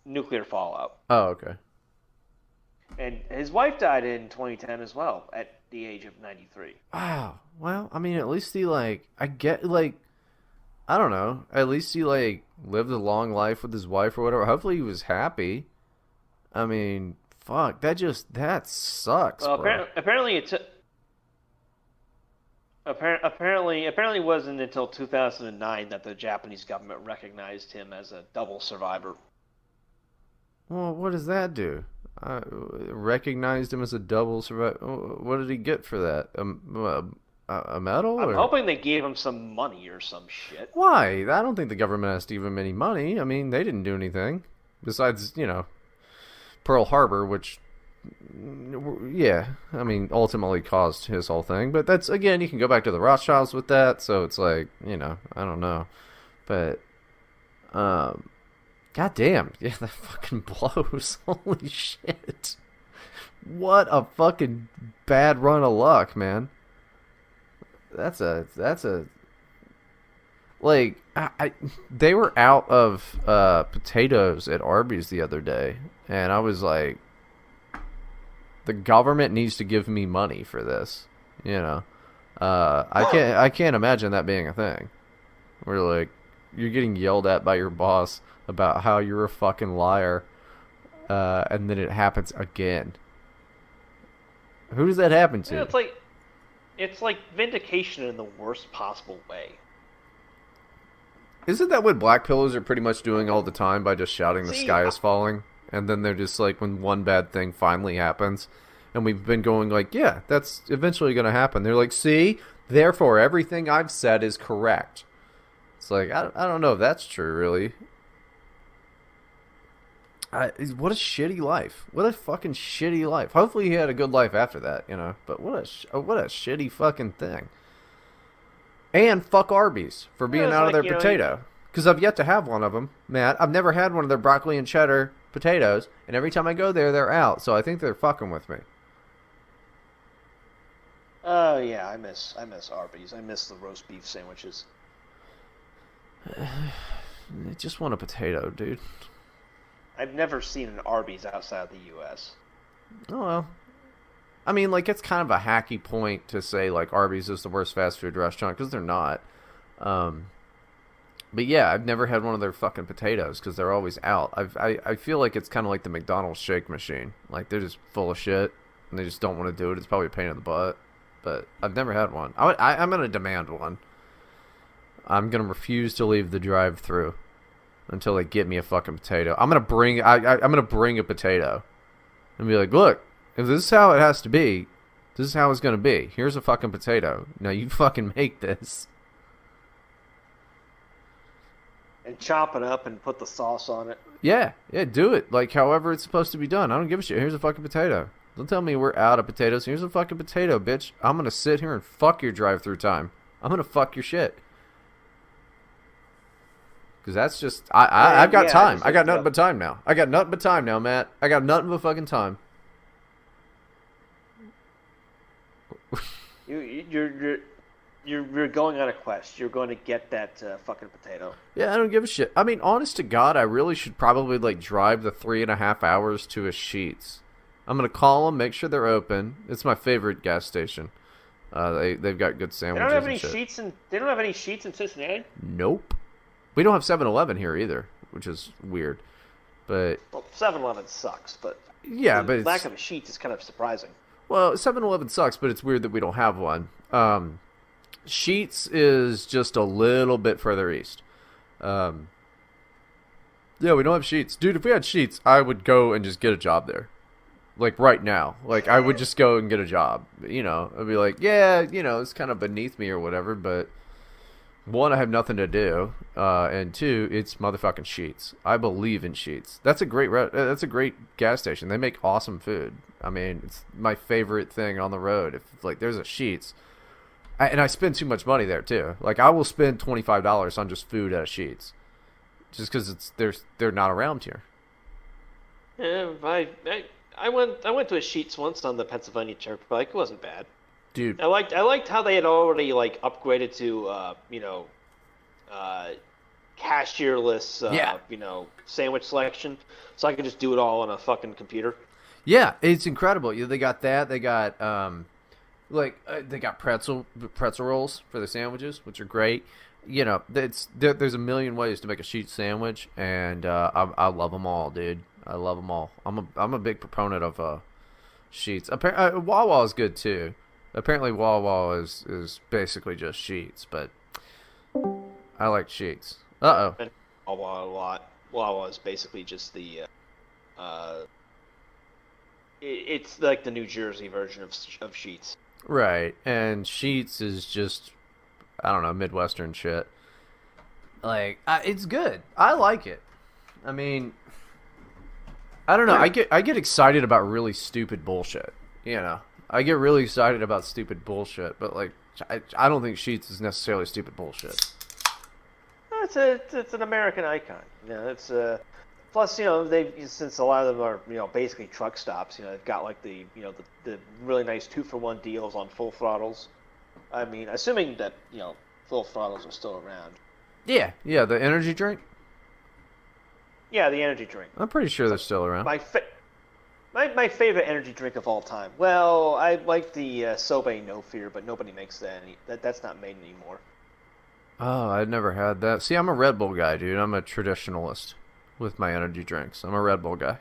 Nuclear fallout. Oh, okay. And his wife died in 2010 as well, at the age of 93. Wow. Well, I mean, at least he, I don't know. At least he, lived a long life with his wife or whatever. Hopefully he was happy. I mean, fuck. That sucks, Well, bro. apparently it wasn't until 2009 that the Japanese government recognized him as a double survivor. Well, what does that do? Recognized him as a double survivor. What did he get for that? A medal? I'm hoping they gave him some money or some shit. Why? I don't think the government has to give him any money. I mean, they didn't do anything. Besides, Pearl Harbor, which, yeah, I mean, ultimately caused his whole thing. But that's, again, you can go back to the Rothschilds with that. So it's like, I don't know. But, goddamn, yeah, that fucking blows. Holy shit. What a fucking bad run of luck, man. That's a they were out of potatoes at Arby's the other day, and I was like, the government needs to give me money for this, I can't imagine that being a thing. Where like you're getting yelled at by your boss about how you're a fucking liar, and then it happens again. Who does that happen to? Yeah, it's like vindication in the worst possible way. Isn't that what black pillows are pretty much doing all the time by just shouting the sky is falling? And then they're just like, when one bad thing finally happens, and we've been going like, yeah, that's eventually going to happen. They're like, see, therefore everything I've said is correct. It's like, I don't know if that's true, really. What a shitty life. What a fucking shitty life. Hopefully he had a good life after that, But what a shitty fucking thing. And fuck Arby's for being out of their potato. Because I've yet to have one of them, Matt. I've never had one of their broccoli and cheddar potatoes. And every time I go there, they're out. So I think they're fucking with me. Oh, yeah, I miss Arby's. I miss the roast beef sandwiches. I just want a potato, dude. I've never seen an Arby's outside the U.S. Oh, well. I mean, it's kind of a hacky point to say, Arby's is the worst fast food restaurant, because they're not. But yeah, I've never had one of their fucking potatoes, because they're always out. I feel like it's kind of like the McDonald's shake machine. They're just full of shit, and they just don't want to do it. It's probably a pain in the butt. But I've never had one. I'm going to demand one. I'm going to refuse to leave the drive-thru until they get me a fucking potato. I'm going to bring a potato and be like, look, if this is how it has to be, this is how it's going to be. Here's a fucking potato. Now you fucking make this. And chop it up and put the sauce on it. Yeah, do it. However it's supposed to be done. I don't give a shit. Here's a fucking potato. Don't tell me we're out of potatoes. Here's a fucking potato, bitch. I'm going to sit here and fuck your drive-thru time. I'm going to fuck your shit. Because that's just... I've got time. I got nothing but time now. I got nothing but time now, Matt. I got nothing but fucking time. You're going on a quest. You're going to get that fucking potato. Yeah, I don't give a shit. I mean, honest to God, I really should probably drive the 3.5 hours to a Sheetz. I'm gonna call them, make sure they're open. It's my favorite gas station, They've got good They sandwiches. don't have any and shit. sheets in. They don't have any sheets in Cincinnati. Nope. We don't have 7-Eleven here either, which is weird. But Well, 7-Eleven sucks, but yeah, the but it's, lack of a sheet is kind of surprising. well, 7-Eleven sucks, but it's weird that we don't have one. Sheets is just a little bit further east. Yeah, we don't have Sheets. Dude, if we had Sheets, I would go and just get a job there. Like, right now. Like, I would just go and get a job. You know, I'd be like, yeah, you know, it's kind of beneath me or whatever, but one, I have nothing to do, and two, it's motherfucking Sheets. I believe in Sheets. That's a great gas station. They make awesome food. I mean, it's my favorite thing on the road. If, like, there's a Sheets, and I spend too much money there, too. Like, I will spend $25 on just food at a Sheets. Just because they're not around here. Yeah, I went to a Sheets once on the Pennsylvania Turnpike. It wasn't bad. Dude, I liked how they had already like upgraded to cashierless Yeah. sandwich selection, so I could just do it all on a fucking computer. yeah, it's incredible. They got that. They got they got pretzel rolls for the sandwiches, which are great. You know, there's a million ways to make a Sheets sandwich, and I love them all, dude. I love them all. I'm a big proponent of Sheets. Wawa is good too. Apparently, Wawa is basically just Sheets, but I like Sheets. Uh-oh. And Wawa a lot. Wawa is basically just the it's like the New Jersey version of Sheets. Right, and Sheets is just, I don't know, Midwestern shit. Like, it's good. I like it. I mean, I don't know. I get excited about really stupid bullshit. You know, I get really excited about stupid bullshit, but like, I don't think Sheets is necessarily stupid bullshit. It's an American icon. You know, it's plus since a lot of them are basically truck stops. They've got like the really nice 2-for-1 deals on full throttles. I mean, assuming that full throttles are still around. Yeah, the energy drink. Yeah, the energy drink. I'm pretty sure they're still around. My favorite energy drink of all time. Well, I like the Sobe No Fear, but nobody makes that's not made anymore. Oh, I'd never had that. See, I'm a Red Bull guy, dude. I'm a traditionalist with my energy drinks. I'm a Red Bull guy.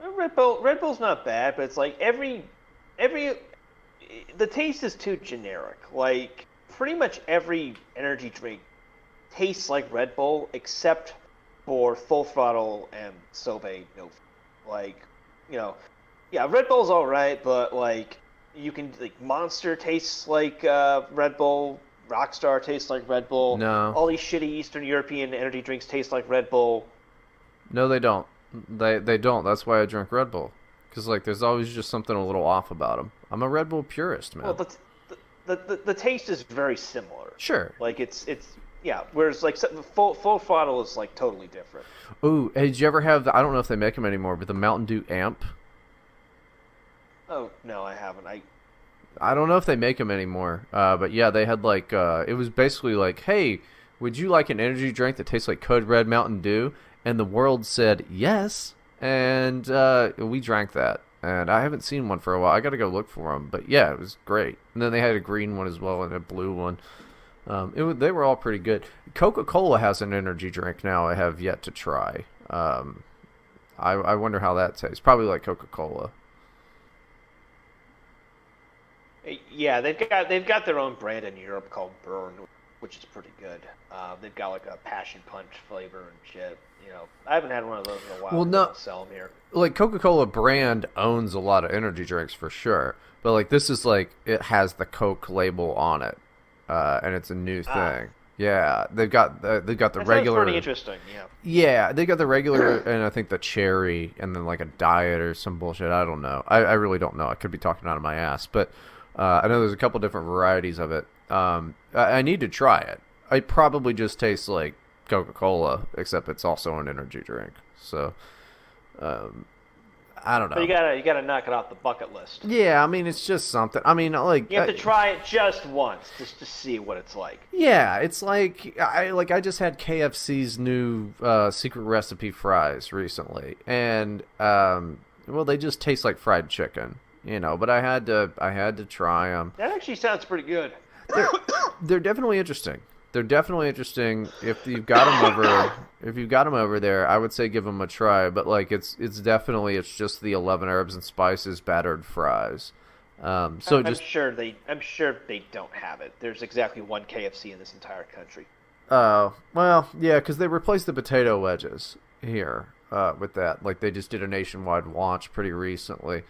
Red Bull's not bad, but it's like every the taste is too generic. Like pretty much every energy drink tastes like Red Bull except for Full Throttle and Sobe No. Like, yeah, Red Bull's all right, but like you can Monster tastes like Red Bull, Rockstar tastes like Red Bull. No. All these shitty Eastern European energy drinks taste like Red Bull. No, they don't. They don't. That's why I drink Red Bull. Because there's always just something a little off about them. I'm a Red Bull purist, man. Well, the taste is very similar. Sure. Like it's yeah. Whereas like Full Throttle is like totally different. Ooh, hey, did you ever have I don't know if they make them anymore, but the Mountain Dew Amp? Oh no, I haven't. I don't know if they make them anymore, but yeah, they had it was basically like, hey, would you like an energy drink that tastes like Code Red Mountain Dew? And the world said yes, and we drank that. And I haven't seen one for a while. I got to go look for them, but yeah, it was great. And then they had a green one as well and a blue one. They were all pretty good. Coca-Cola has an energy drink now. I have yet to try. I wonder how that tastes. Probably like Coca-Cola. Yeah, they've got their own brand in Europe called Burn, which is pretty good. They've got like a passion punch flavor and shit. I haven't had one of those in a while. Well, no, sell them here. Like Coca-Cola brand owns a lot of energy drinks for sure, but like this is like it has the Coke label on it, and it's a new thing. Yeah, they've got the That regular. sounds pretty interesting. Yeah. Yeah, they got the regular and I think the cherry, and then like a diet or some bullshit. I don't know. I really don't know. I could be talking out of my ass, but I know there's a couple different varieties of it. I need to try it. It probably just tastes like Coca-Cola, except it's also an energy drink. So, I don't know. But you gotta knock it off the bucket list. Yeah, I mean, it's just something. I mean, like You have to try it just once, just to see what it's like. yeah, it's like I just had KFC's new secret recipe fries recently, and well, they just taste like fried chicken. But I had to try them. That actually sounds pretty good. They're definitely interesting. They're definitely interesting. If you've got them over there, I would say give them a try. But like, it's just the 11 herbs and spices battered fries. I'm sure they don't have it. There's exactly one KFC in this entire country. Oh, well, yeah, because they replaced the potato wedges here with that. Like, they just did a nationwide launch pretty recently.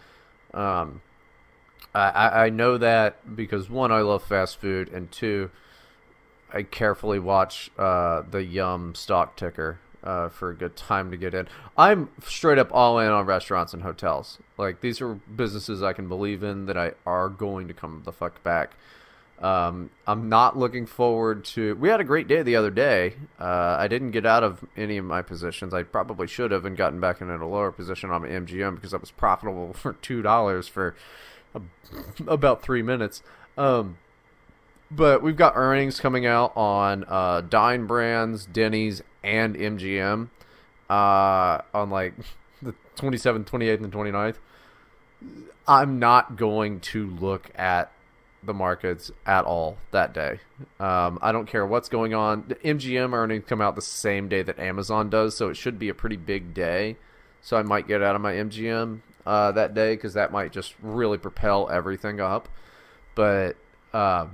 I know that because, one, I love fast food, and two, I carefully watch the Yum stock ticker for a good time to get in. I'm straight up all in on restaurants and hotels. Like, these are businesses I can believe in that I are going to come the fuck back. I'm not looking forward to... We had a great day the other day. I didn't get out of any of my positions. I probably should have and gotten back in a lower position on my MGM because I was profitable for $2 for about 3 minutes. But we've got earnings coming out on Dine Brands, Denny's, and MGM on like the 27th, 28th, and 29th. I'm not going to look at the markets at all that day. I don't care what's going on. The MGM earnings come out the same day that Amazon does, so it should be a pretty big day. So I might get out of my MGM that day because that might just really propel everything up. But I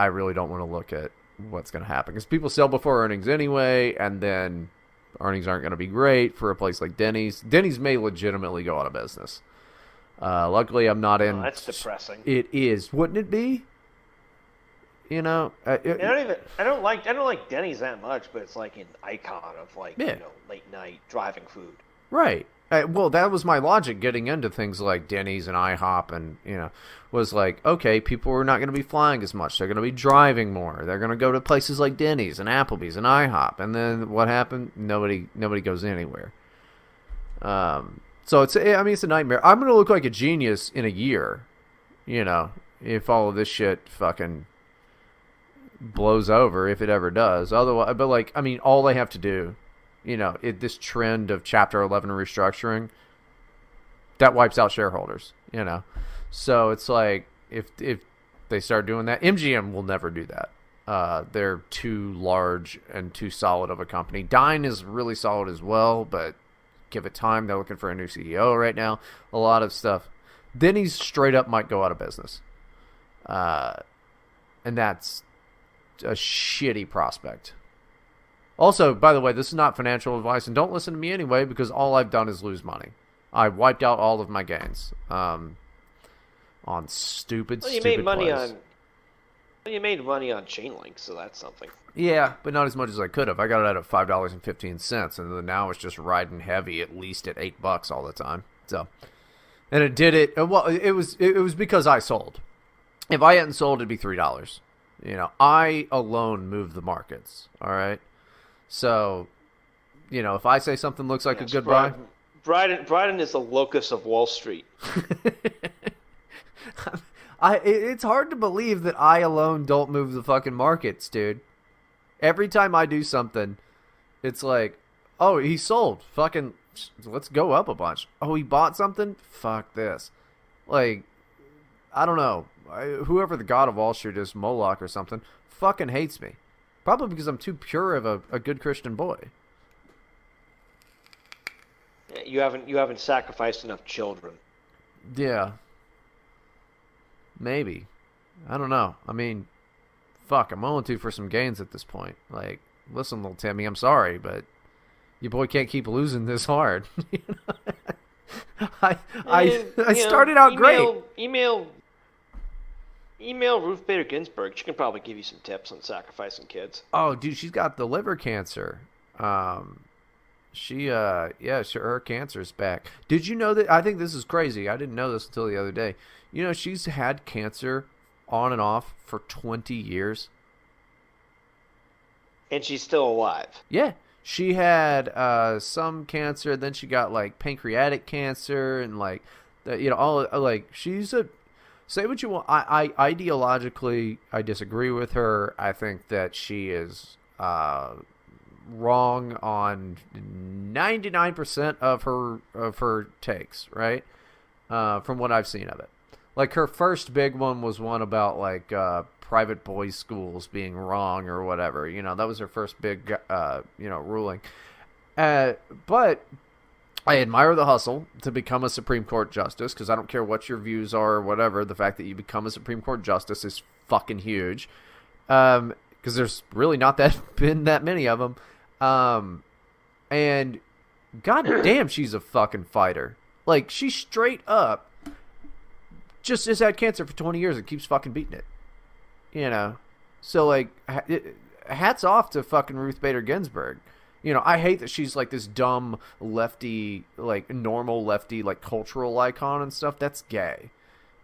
really don't want to look at what's going to happen because people sell before earnings anyway, and then earnings aren't going to be great for a place like Denny's. Denny's may legitimately go out of business. Luckily, I'm not in. Oh, that's depressing. It is, wouldn't it be? I don't like Denny's that much, but it's like an icon of late night driving food. Right. Well, that was my logic getting into things like Denny's and IHOP, and was like, okay, people are not going to be flying as much. They're going to be driving more. They're going to go to places like Denny's and Applebee's and IHOP, and then what happened? Nobody goes anywhere. So it's a nightmare. I'm going to look like a genius in a year, if all of this shit fucking blows over, if it ever does. Otherwise, but all they have to do, this trend of Chapter 11 restructuring, that wipes out shareholders, So it's like, if they start doing that, MGM will never do that. They're too large and too solid of a company. Dine is really solid as well, but give it time. They're looking for a new CEO right now. A lot of stuff. Denny's straight up might go out of business. And that's a shitty prospect. Also, by the way, this is not financial advice, and don't listen to me anyway, because all I've done is lose money. I wiped out all of my gains on stupid plays. You made money on chain links, so that's something. Yeah, but not as much as I could have. I got it at $5.15, and then now it's just riding heavy, at least at $8 all the time. So, and it did it. Well, it was because I sold. If I hadn't sold, it'd be $3. I alone move the markets. All right. So, if I say something looks like a good buy, Bryden is the locus of Wall Street. It's hard to believe that I alone don't move the fucking markets, dude. Every time I do something, it's like, oh, he sold. Fucking, let's go up a bunch. Oh, he bought something? Fuck this. Like, I don't know. Whoever the god of Wall Street is, Moloch or something, fucking hates me. Probably because I'm too pure of a good Christian boy. You haven't sacrificed enough children. Yeah. Maybe. I don't know. I mean, fuck, I'm willing to for some gains at this point. Like, listen, little Timmy, I'm sorry, but your boy can't keep losing this hard. I started out great. Email Ruth Bader Ginsburg. She can probably give you some tips on sacrificing kids. Oh, dude, she's got the liver cancer. Her cancer's back. Did you know that? I think this is crazy. I didn't know this until the other day. She's had cancer on and off for 20 years. And she's still alive. Yeah. She had some cancer, then she got like pancreatic cancer and she's a... Say what you want. I ideologically, I disagree with her. I think that she is wrong on 99% of her takes, right? from what I've seen of it. Like, her first big one was one about, like, private boys' schools being wrong or whatever. You know, that was her first big, ruling. But I admire the hustle to become a Supreme Court justice, because I don't care what your views are or whatever. The fact that you become a Supreme Court justice is fucking huge. Because there's really not been that many of them. And goddamn, she's a fucking fighter. Like, she straight up just has had cancer for 20 years and keeps fucking beating it. You know? So, like, hats off to fucking Ruth Bader Ginsburg. You know, I hate that she's, like, this dumb lefty, like, normal lefty, like, cultural icon and stuff. That's gay.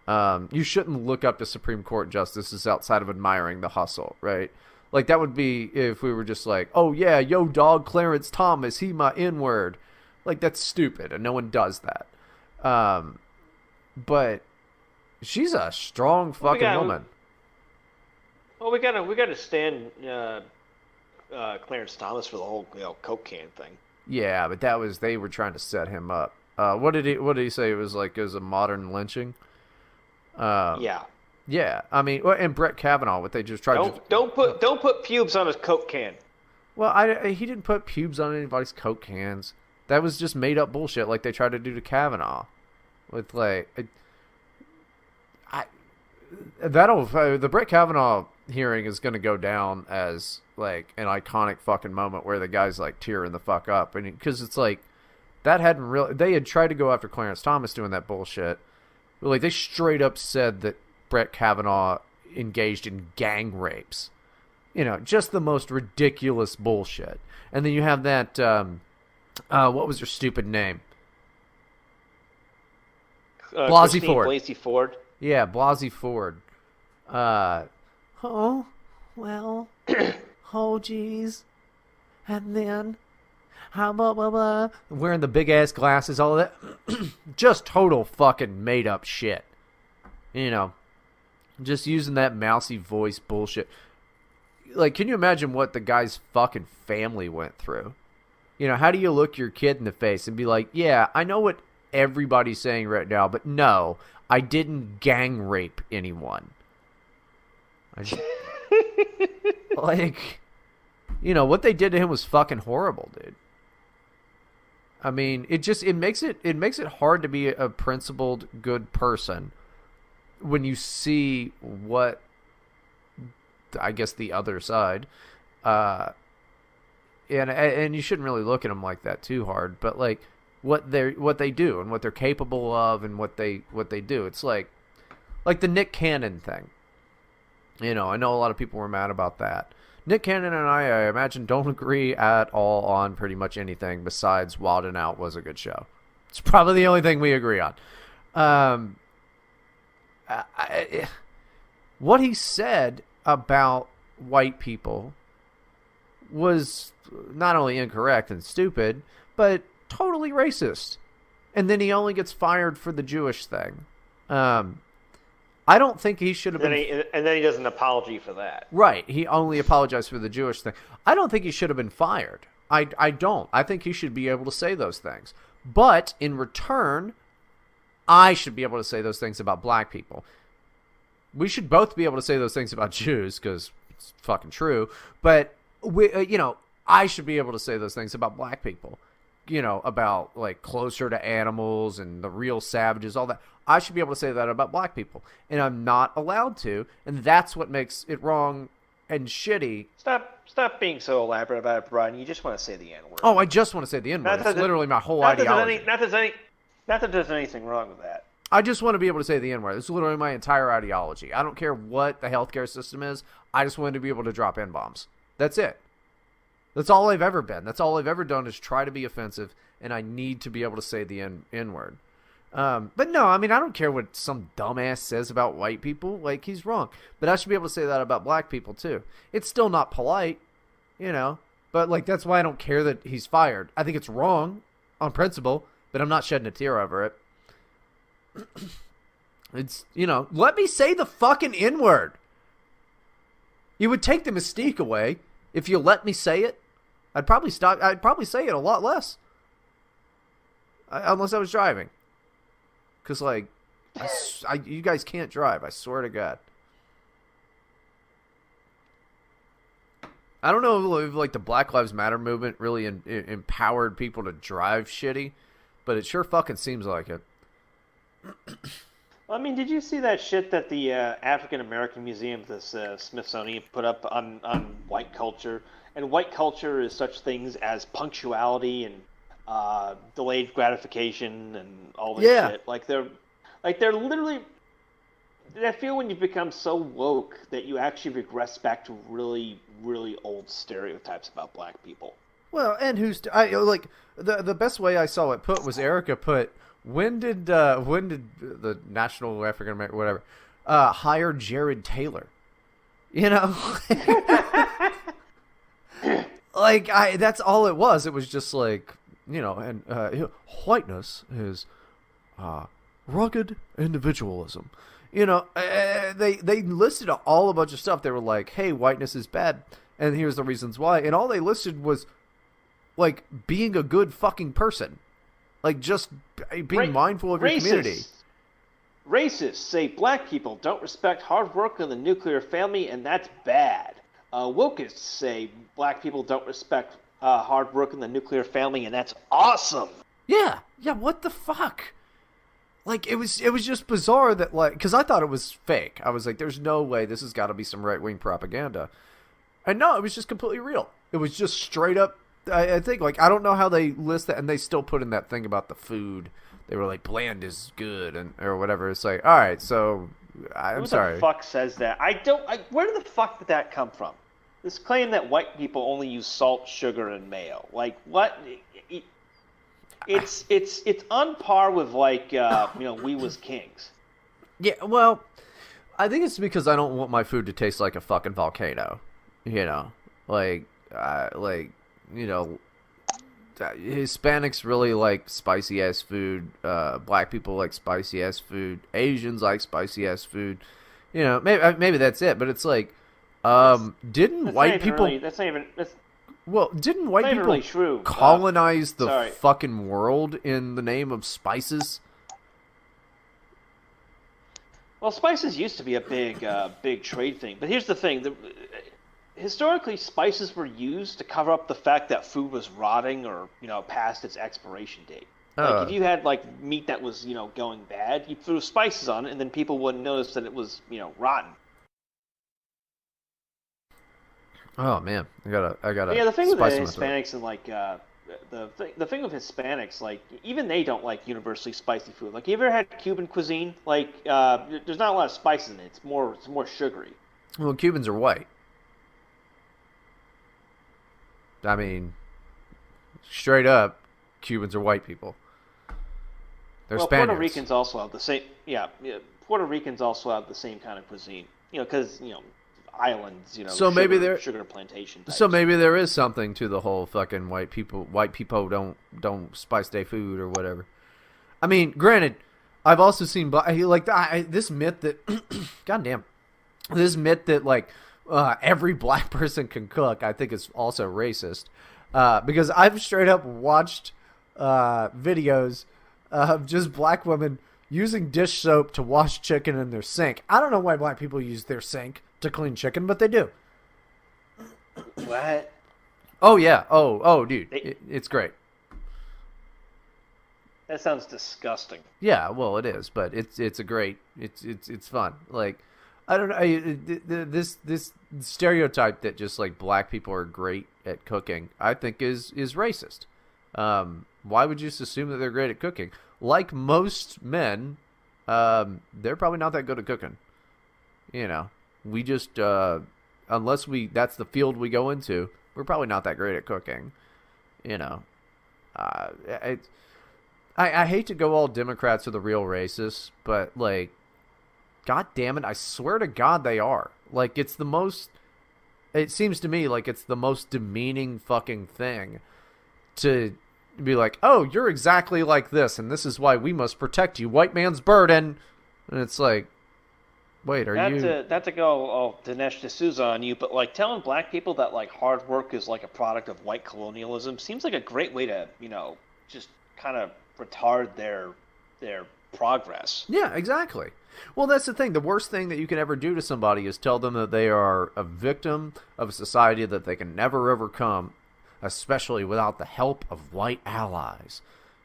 You shouldn't look up to Supreme Court justices outside of admiring the hustle, right? Like, that would be if we were just like, oh, yeah, yo, dog, Clarence Thomas, he my N-word. Like, that's stupid, and no one does that. But she's a strong fucking woman. Well, we gotta stand Clarence Thomas for the whole Coke can thing. Yeah, but they were trying to set him up. What did he say? It was like it was a modern lynching. Yeah. Yeah, I mean, and Brett Kavanaugh, what they just tried don't put pubes on his Coke can. Well, he didn't put pubes on anybody's Coke cans. That was just made up bullshit, like they tried to do to Kavanaugh, with like, the Brett Kavanaugh hearing is going to go down as like an iconic fucking moment where the guy's like tearing the fuck up, and because it's like that hadn't really, they had tried to go after Clarence Thomas doing that bullshit, but like they straight up said that Brett Kavanaugh engaged in gang rapes. You know, just the most ridiculous bullshit. And then you have that, what was her stupid name? Blasey Ford. Blasey Ford. Yeah, Blasey Ford. Oh, well, oh, geez. And then, blah, blah, blah. Wearing the big-ass glasses, all of that. Just total fucking made-up shit. You know, just using that mousy voice bullshit. Like, can you imagine what the guy's fucking family went through? You know, how do you look your kid in the face and be like, yeah, I know what everybody's saying right now, but no, I didn't gang rape anyone. Like, you know, what they did to him was fucking horrible, dude. I mean, it makes it hard to be a principled, good person when you see what, I guess, the other side, and you shouldn't really look at them like that too hard, but like what they do and what they're capable of and what they do. It's like the Nick Cannon thing. You know, I know a lot of people were mad about that. Nick Cannon and I imagine, don't agree at all on pretty much anything besides Wild 'N Out was a good show. It's probably the only thing we agree on. What he said about white people was not only incorrect and stupid, but totally racist. And then he only gets fired for the Jewish thing. I don't think he should have been... And then he does an apology for that. Right. He only apologized for the Jewish thing. I don't think he should have been fired. I don't. I think he should be able to say those things. But in return, I should be able to say those things about black people. We should both be able to say those things about Jews, because it's fucking true. But, I should be able to say those things about black people. You know, about, like, closer to animals and the real savages, all that. I should be able to say that about black people. And I'm not allowed to. And that's what makes it wrong and shitty. Stop being so elaborate about it, Brian. You just want to say the N-word. Oh, I just want to say the N-word. That's literally my whole ideology. Not that there's anything wrong with that. I just want to be able to say the N-word. It's literally my entire ideology. I don't care what the healthcare system is. I just want to be able to drop N-bombs. That's it. That's all I've ever been. That's all I've ever done is try to be offensive, and I need to be able to say the N-word. But no, I mean, I don't care what some dumbass says about white people. Like, he's wrong. But I should be able to say that about black people, too. It's still not polite, you know. But, like, that's why I don't care that he's fired. I think it's wrong on principle, but I'm not shedding a tear over it. It's, let me say the fucking N-word. You would take the mystique away if you let me say it. I'd probably say it a lot less. Unless I was driving. Because, like, you guys can't drive. I swear to God. I don't know if like the Black Lives Matter movement really empowered people to drive shitty, but it sure fucking seems like it. Well, I mean, did you see that shit that the African American Museum, this Smithsonian, put up on white culture? And white culture is such things as punctuality and delayed gratification and all this shit. Like they're literally. I feel when you become so woke that you actually regress back to really, really old stereotypes about black people. Well, and like the best way I saw it put was Erica put, when did the National African American whatever hire Jared Taylor? You know, like that's all it was. It was just like, you know, and whiteness is rugged individualism. You know, they listed a bunch of stuff. They were like, hey, whiteness is bad, and here's the reasons why. And all they listed was, like, being a good fucking person. Like, just being mindful of your community. Racists say black people don't respect hard work in the nuclear family, and that's bad. Wokeists say black people don't respect hard work in the nuclear family, and that's awesome. Yeah, what the fuck? Like, it was just bizarre that, like, because I thought it was fake. I was like, there's no way, this has got to be some right-wing propaganda. And no, it was just completely real. It was just straight up, I think, like, I don't know how they list that, and they still put in that thing about the food. They were like, bland is good, or whatever. It's like, all right, so, I'm sorry. Who the fuck says that? Where the fuck did that come from? This claim that white people only use salt, sugar, and mayo. Like, what? It's on par with, like, we was kings. Yeah, well, I think it's because I don't want my food to taste like a fucking volcano. You know, Hispanics really like spicy ass food. Black people like spicy ass food. Asians like spicy ass food. You know, maybe that's it. But it's like, didn't white people? Didn't white people really true. colonize the fucking world in the name of spices? Well, spices used to be a big trade thing. But here's the thing. Historically, spices were used to cover up the fact that food was rotting or, past its expiration date. Like, if you had, like, meat that was, going bad, you threw spices on it, and then people wouldn't notice that it was, rotten. Oh man, I gotta. Yeah, the thing with the Hispanics and like the thing with Hispanics, like even they don't like universally spicy food. Like, you ever had Cuban cuisine? Like, there's not a lot of spices in it. It's more sugary. Well, Cubans are white. I mean, straight up, Cubans are white people. They're Spaniards. Puerto Ricans also have the same. Yeah, Puerto Ricans also have the same kind of cuisine. Because islands, so maybe sugar plantation types. So maybe there is something to the whole fucking white people don't spice their food or whatever. I mean, granted, I've also seen this myth that goddamn, this myth that like every black person can cook, I think is also racist, because I've straight up watched videos of just black women using dish soap to wash chicken in their sink. I don't know why black people use their sink to clean chicken, but they do. What? Oh yeah. Oh dude, it's great. That sounds disgusting. Yeah, well it is, but it's a great. It's fun. Like, I don't know, this stereotype that just like black people are great at cooking, I think is racist. Why would you just assume that they're great at cooking? Like most men, they're probably not that good at cooking. We just, unless that's the field we go into, we're probably not that great at cooking. I hate to go all Democrats are the real racists, but like, God damn it, I swear to God they are. Like, it seems to me like it's the most demeaning fucking thing to be like, oh, you're exactly like this, and this is why we must protect you, white man's burden. And it's like, wait, not to go all Dinesh D'Souza on you, but like telling black people that like hard work is like a product of white colonialism seems like a great way to, just kind of retard their progress. Yeah, exactly. Well, that's the thing. The worst thing that you can ever do to somebody is tell them that they are a victim of a society that they can never overcome, especially without the help of white allies,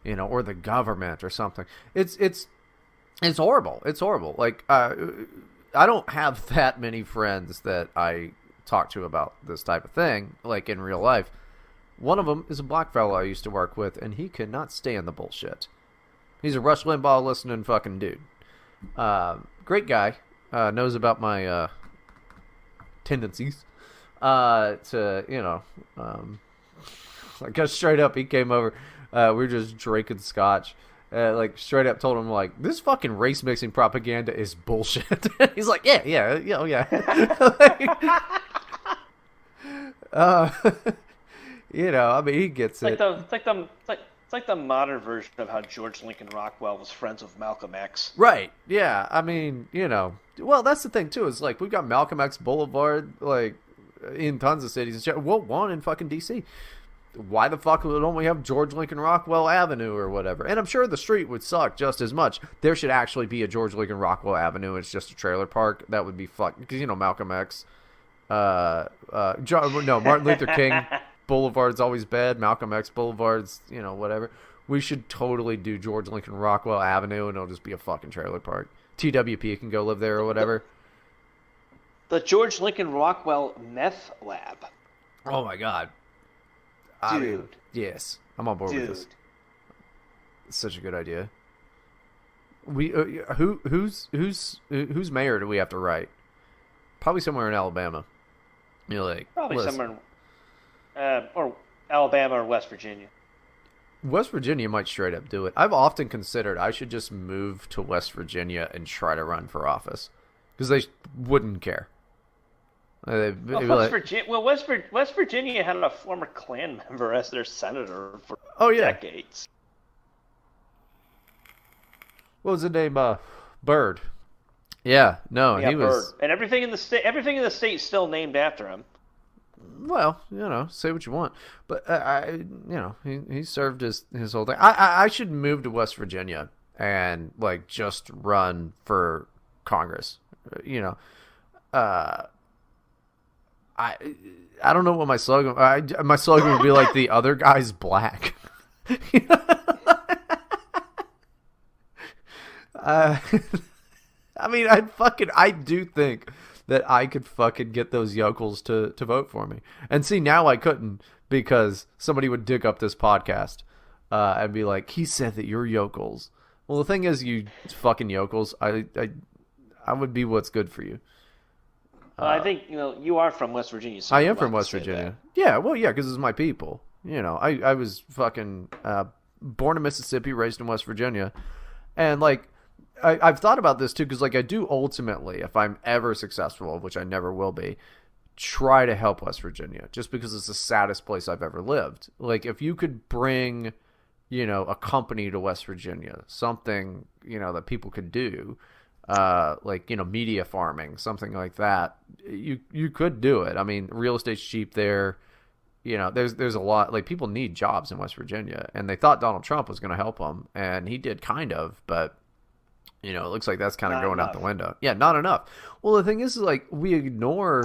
or the government or something. It's horrible. It's horrible. Like, I don't have that many friends that I talk to about this type of thing, like in real life. One of them is a black fellow I used to work with, and he could not stand the bullshit. He's a Rush Limbaugh listening fucking dude. Great guy. Knows about my tendencies. I guess straight up, he came over. We were just drinking scotch. Like straight up told him, like, this fucking race mixing propaganda is bullshit. He's like, yeah. I mean, he gets it. It's like the modern version of how George Lincoln Rockwell was friends with Malcolm X. Right. Yeah. I mean, well, that's the thing too. Is like we've got Malcolm X Boulevard, like in tons of cities. Well, one in fucking DC. Why the fuck don't we have George Lincoln Rockwell Avenue or whatever? And I'm sure the street would suck just as much. There should actually be a George Lincoln Rockwell Avenue. It's just a trailer park. That would be fucking, because Malcolm X, Martin Luther King Boulevard's always bad. Malcolm X Boulevard's, whatever. We should totally do George Lincoln Rockwell Avenue, and it'll just be a fucking trailer park. TWP can go live there or whatever. The George Lincoln Rockwell Meth Lab. Oh my god. Dude. Yes, I'm on board with this. It's such a good idea. We who's mayor do we have to write? Probably somewhere in Alabama. Probably somewhere in or Alabama or West Virginia. West Virginia might straight up do it. I've often considered I should just move to West Virginia and try to run for office because they wouldn't care. West Virginia had a former Klan member as their senator for decades. What was the name? Bird. Yeah, no, he was. Bird. And everything in the state is still named after him. Well, say what you want, but he served his whole thing. I should move to West Virginia and like just run for Congress. I don't know what my slogan. My slogan would be like the other guy's black. I mean, I do think that I could fucking get those yokels to vote for me. And see, now I couldn't because somebody would dig up this podcast and be like, he said that you're yokels. Well, the thing is, you fucking yokels, I would be what's good for you. I think, you are from West Virginia. So I am from West Virginia. That. Yeah, well, yeah, because it's my people. I was fucking born in Mississippi, raised in West Virginia. And, like, I've thought about this, too, because, like, I do ultimately, if I'm ever successful, which I never will be, try to help West Virginia, just because it's the saddest place I've ever lived. Like, if you could bring, a company to West Virginia, something, that people could do, like, media farming, something like that, you could do it. I mean, real estate's cheap there. There's a lot, like, people need jobs in West Virginia, and they thought Donald Trump was going to help them, and he did kind of, but it looks like that's kind of going out the window. Yeah, not enough. Well, the thing is like, we ignore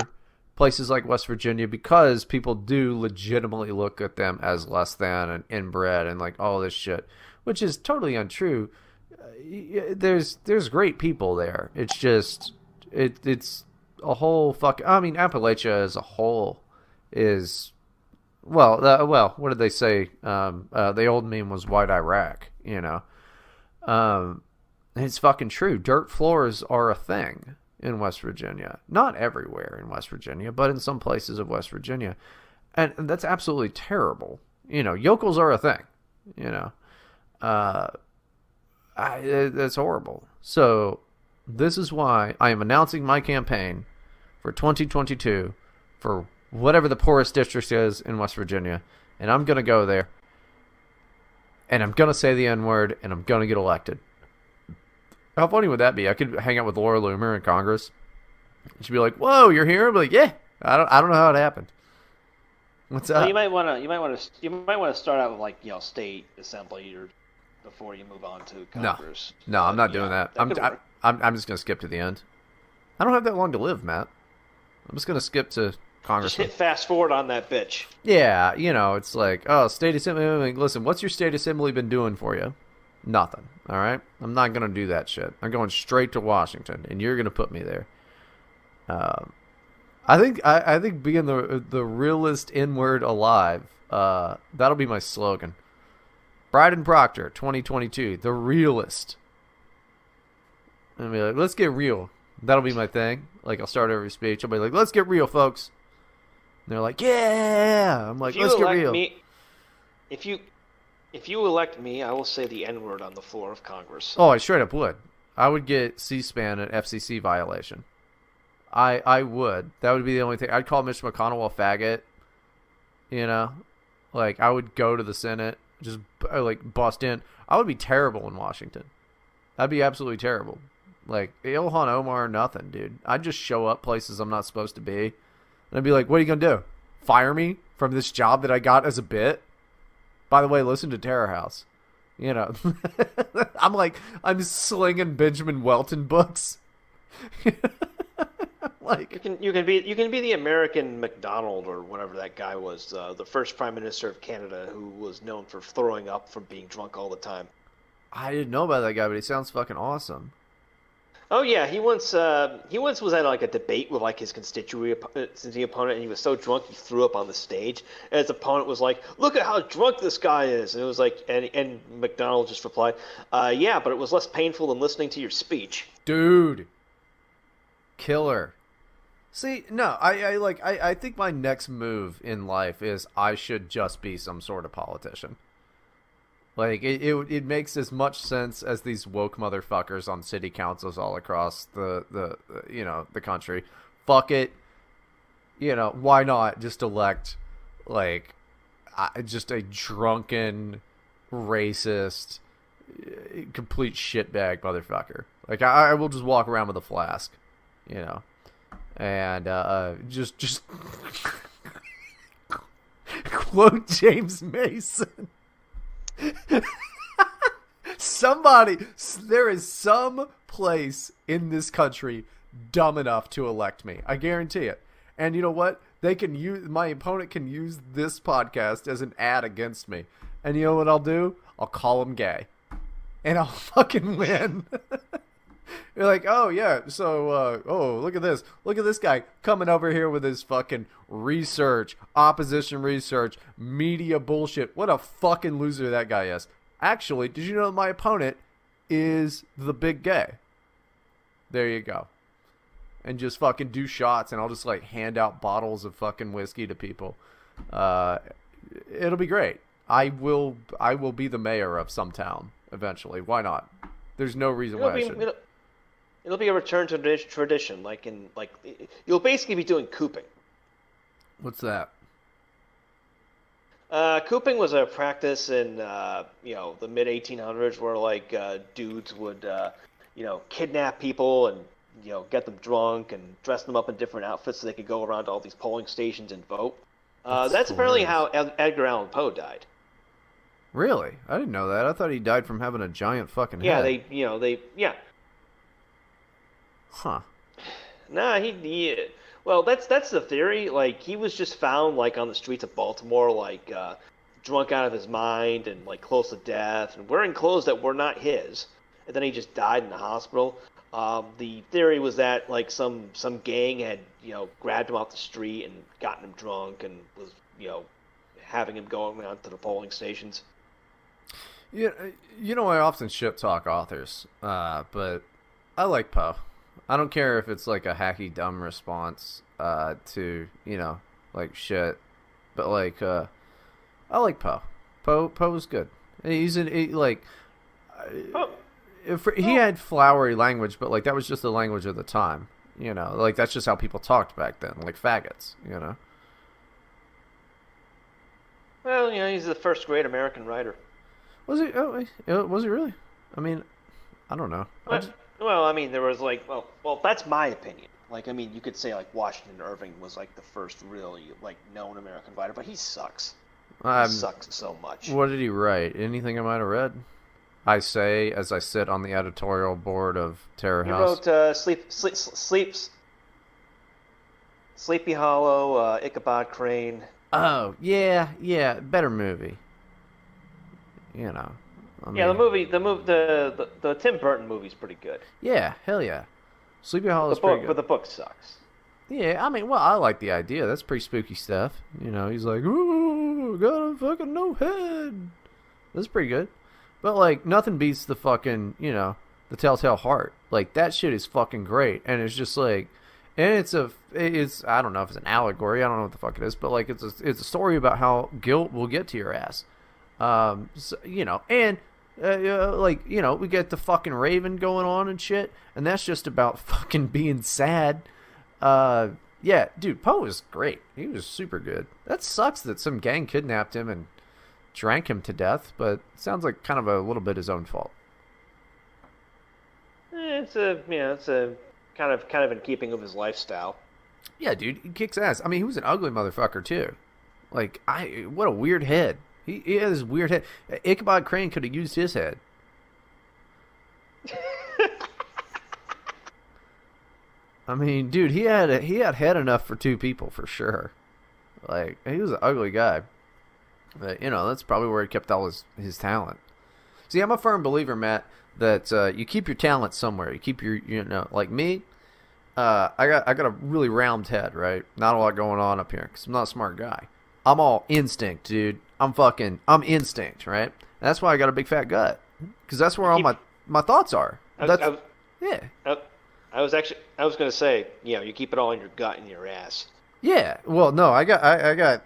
places like West Virginia because people do legitimately look at them as less than and inbred and like all this shit, which is totally untrue. There's great people there. It's just it's a whole I mean, Appalachia as a whole is what did they say? The old meme was white Iraq. It's fucking true. Dirt floors are a thing in West Virginia. Not everywhere in West Virginia, but in some places of West Virginia, and that's absolutely terrible. Yokels are a thing. That's horrible. So this is why I am announcing my campaign for 2022 for whatever the poorest district is in West Virginia, and I'm going to go there, and I'm going to say the N-word, and I'm going to get elected. How funny would that be? I could hang out with Laura Loomer in Congress. She'd be like, "Whoa, you're here?" I'd be like, "Yeah, I don't know how it happened." What's up? Well, you might want to start out with like state assembly or before you move on to No, Congress. no, I'm not doing that. could work. I'm just gonna skip to the end. I don't have that long to live, Matt. I'm just gonna skip to Congress. Just hit fast forward on that bitch. Yeah, it's like, oh, state assembly. Like, listen, what's your state assembly been doing for you? Nothing. All right, I'm not gonna do that shit. I'm going straight to Washington, and you're gonna put me there. I think being the realest N-word alive. That'll be my slogan. Bryden Proctor, 2022, the realist. And be like, let's get real. That'll be my thing. Like, I'll start every speech. I'll be like, let's get real, folks. And they're like, yeah. I'm like, let's get real. If you elect me, I will say the N-word on the floor of Congress. Oh, I straight up would. I would get C-SPAN an FCC violation. I would. That would be the only thing. I'd call Mitch McConnell a faggot. Like, I would go to the Senate, just, like, bust in. I would be terrible in Washington. I'd be absolutely terrible. Like, Ilhan Omar, nothing, dude. I'd just show up places I'm not supposed to be. And I'd be like, what are you going to do? Fire me from this job that I got as a bit? By the way, listen to Terror House. I'm slinging Benjamin Welton books. Like, you can be the American McDonald or whatever that guy was, the first Prime Minister of Canada who was known for throwing up from being drunk all the time. I didn't know about that guy, but he sounds fucking awesome. Oh yeah, he once was at like a debate with like his constituency opponent, and he was so drunk he threw up on the stage. And his opponent was like, "Look at how drunk this guy is," and it was like, and McDonald just replied, "Yeah, but it was less painful than listening to your speech." Dude, killer. See, no, I think my next move in life is I should just be some sort of politician. Like, it makes as much sense as these woke motherfuckers on city councils all across the country. Fuck it. Why not just elect, like, just a drunken, racist, complete shitbag motherfucker. Like, I will just walk around with a flask, and just quote James Mason. There is some place in this country dumb enough to elect me. I guarantee it. And you know what? My opponent can use this podcast as an ad against me. And you know what I'll do? I'll call him gay. And I'll fucking win. You're like, oh yeah, so, look at this. Look at this guy coming over here with his fucking research, opposition research, media bullshit. What a fucking loser that guy is. Actually, did you know that my opponent is the big gay? There you go. And just fucking do shots, and I'll just, like, hand out bottles of fucking whiskey to people. It'll be great. I will be the mayor of some town eventually. Why not? There's no reason why I shouldn't. It'll be a return to tradition, you'll basically be doing cooping. What's that? Cooping was a practice in the mid 1800s where dudes would kidnap people and get them drunk and dress them up in different outfits so they could go around to all these polling stations and vote. That's apparently how Edgar Allan Poe died. Really? I didn't know that. I thought he died from having a giant fucking head. Yeah. Huh. Nah, well, that's the theory. Like, he was just found, like, on the streets of Baltimore, like, drunk out of his mind and, like, close to death and wearing clothes that were not his. And then he just died in the hospital. The theory was that, like, some gang had, grabbed him off the street and gotten him drunk and was, having him go around to the polling stations. Yeah, I often shit talk authors, but I like Poe. I don't care if it's like a hacky dumb response to like shit, but like I like Poe. Poe is good. He had flowery language, but like that was just the language of the time. Like that's just how people talked back then, like faggots. Well, he's the first great American writer. Was he? Oh, was he really? I mean, I don't know. Well, I mean, there was well, that's my opinion. Like, I mean, you could say like Washington Irving was like the first really like known American writer, but he sucks. He sucks so much. What did he write? Anything I might have read? I say as I sit on the editorial board of Terror You House. wrote Sleepy Hollow, Ichabod Crane. Oh, yeah, better movie. You know. I Yeah, mean, the Tim Burton movie's pretty good. yeah, hell yeah. Sleepy Hollow The is pretty book, good. but the book sucks. Yeah, I mean, well, I like the idea. That's pretty spooky stuff. You know, he's like, ooh, got a fucking no head. That's pretty good. But, like, nothing beats the fucking, you know, the Telltale Heart. Like, that shit is fucking great. And it's just like, and it's, I don't know if it's an allegory. I don't know what the fuck it is. But, like, it's a story about how guilt will get to your ass. So, you know, and, like, you know, we get the fucking Raven going on and shit. And that's just about fucking being sad. Yeah, dude, Poe was great. He was super good. That sucks that some gang kidnapped him and drank him to death, but it sounds like kind of a little bit his own fault. It's a kind of in keeping with his lifestyle. Yeah, dude, he kicks ass. I mean, he was an ugly motherfucker too. Like, what a weird head. He has this weird head. Ichabod Crane could have used his head. I mean, dude, he had head enough for two people for sure. Like, he was an ugly guy. But, you know, that's probably where he kept all his talent. See, I'm a firm believer, Matt, that you keep your talent somewhere. You keep your, you know, like me, I got a really round head, right? Not a lot going on up here because I'm not a smart guy. I'm all instinct, dude. I'm instinct, right? And that's why I got a big fat gut because that's where all my thoughts are. Yeah. I was going to say, you know, you keep it all in your gut and your ass. Yeah, well, no, I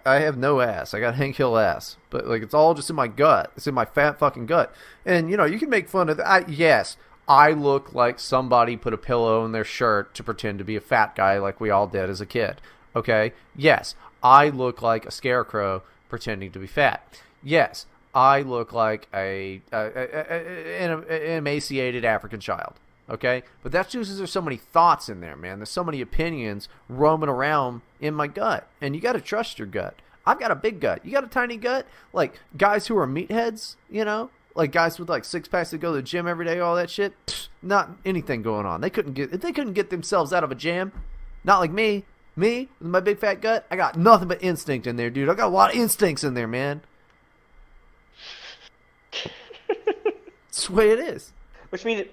have no ass. I got Hank Hill ass, but like it's all just in my gut. It's in my fat fucking gut. And you know, you can make fun of that. Yes, I look like somebody put a pillow in their shirt to pretend to be a fat guy, like we all did as a kid. Okay. Yes, I look like a scarecrow pretending to be fat. Yes, I look like an emaciated African child. Okay? But that's just because there's so many thoughts in there, man. There's so many opinions roaming around in my gut. And you got to trust your gut. I've got a big gut. You got a tiny gut? Like, guys who are meatheads, you know? Like, guys with, like, six packs that go to the gym every day, all that shit. Pfft, not anything going on. They couldn't get themselves out of a jam. Not like me. Me, with my big fat gut, I got nothing but instinct in there, dude. I got a lot of instincts in there, man. That's the way it is. Which means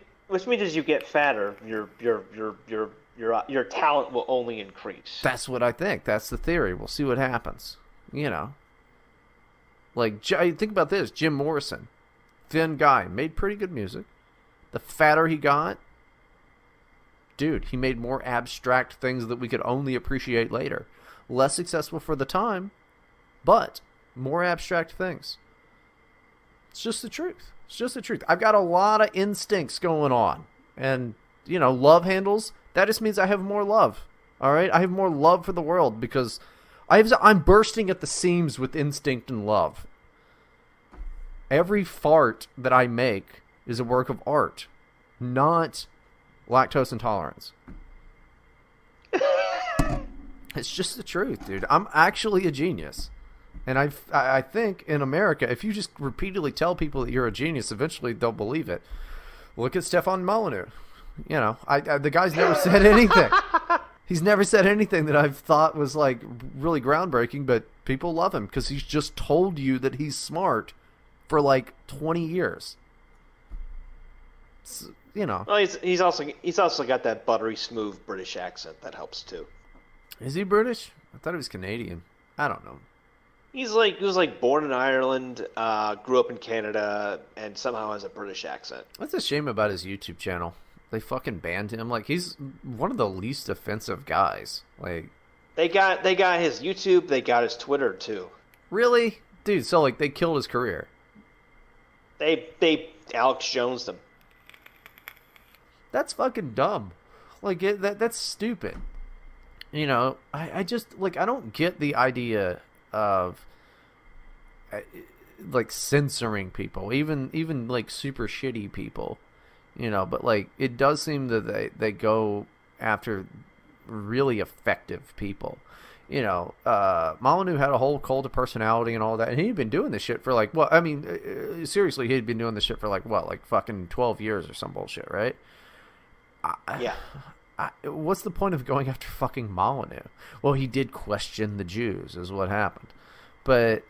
as you get fatter, your talent will only increase. That's what I think. That's the theory. We'll see what happens. You know. Like, think about this. Jim Morrison. Thin guy. Made pretty good music. The fatter he got, dude, he made more abstract things that we could only appreciate later. Less successful for the time, but more abstract things. It's just the truth. It's just the truth. I've got a lot of instincts going on. And, you know, love handles, that just means I have more love. All right? I have more love for the world because I'm bursting at the seams with instinct and love. Every fart that I make is a work of art, not lactose intolerance. It's just the truth, dude. I'm actually a genius. And I think in America, if you just repeatedly tell people that you're a genius, eventually they'll believe it. Look at Stefan Molyneux. You know, the guy's never said anything. He's never said anything that I've thought was like really groundbreaking, but people love him because he's just told you that he's smart for like 20 years. It's, you know. Well, he's also got that buttery smooth British accent that helps too. Is he British? I thought he was Canadian. I don't know. He was like born in Ireland, grew up in Canada, and somehow has a British accent. What's a shame about his YouTube channel? They fucking banned him. Like, he's one of the least offensive guys. Like, they got his YouTube, they got his Twitter too. Really? Dude, so like they killed his career. They Alex Jones them. That's fucking dumb. Like that's stupid. You know, I just like I don't get the idea of like censoring people, even like super shitty people, you know, but like it does seem that they go after really effective people. Molyneux had a whole cult of personality and all that, and he'd been doing this shit for like, well, I mean, seriously, he'd been doing this shit for like what, like fucking 12 years or some bullshit, right? Yeah. What's the point of going after fucking Molyneux? Well, he did question the Jews, is what happened. But,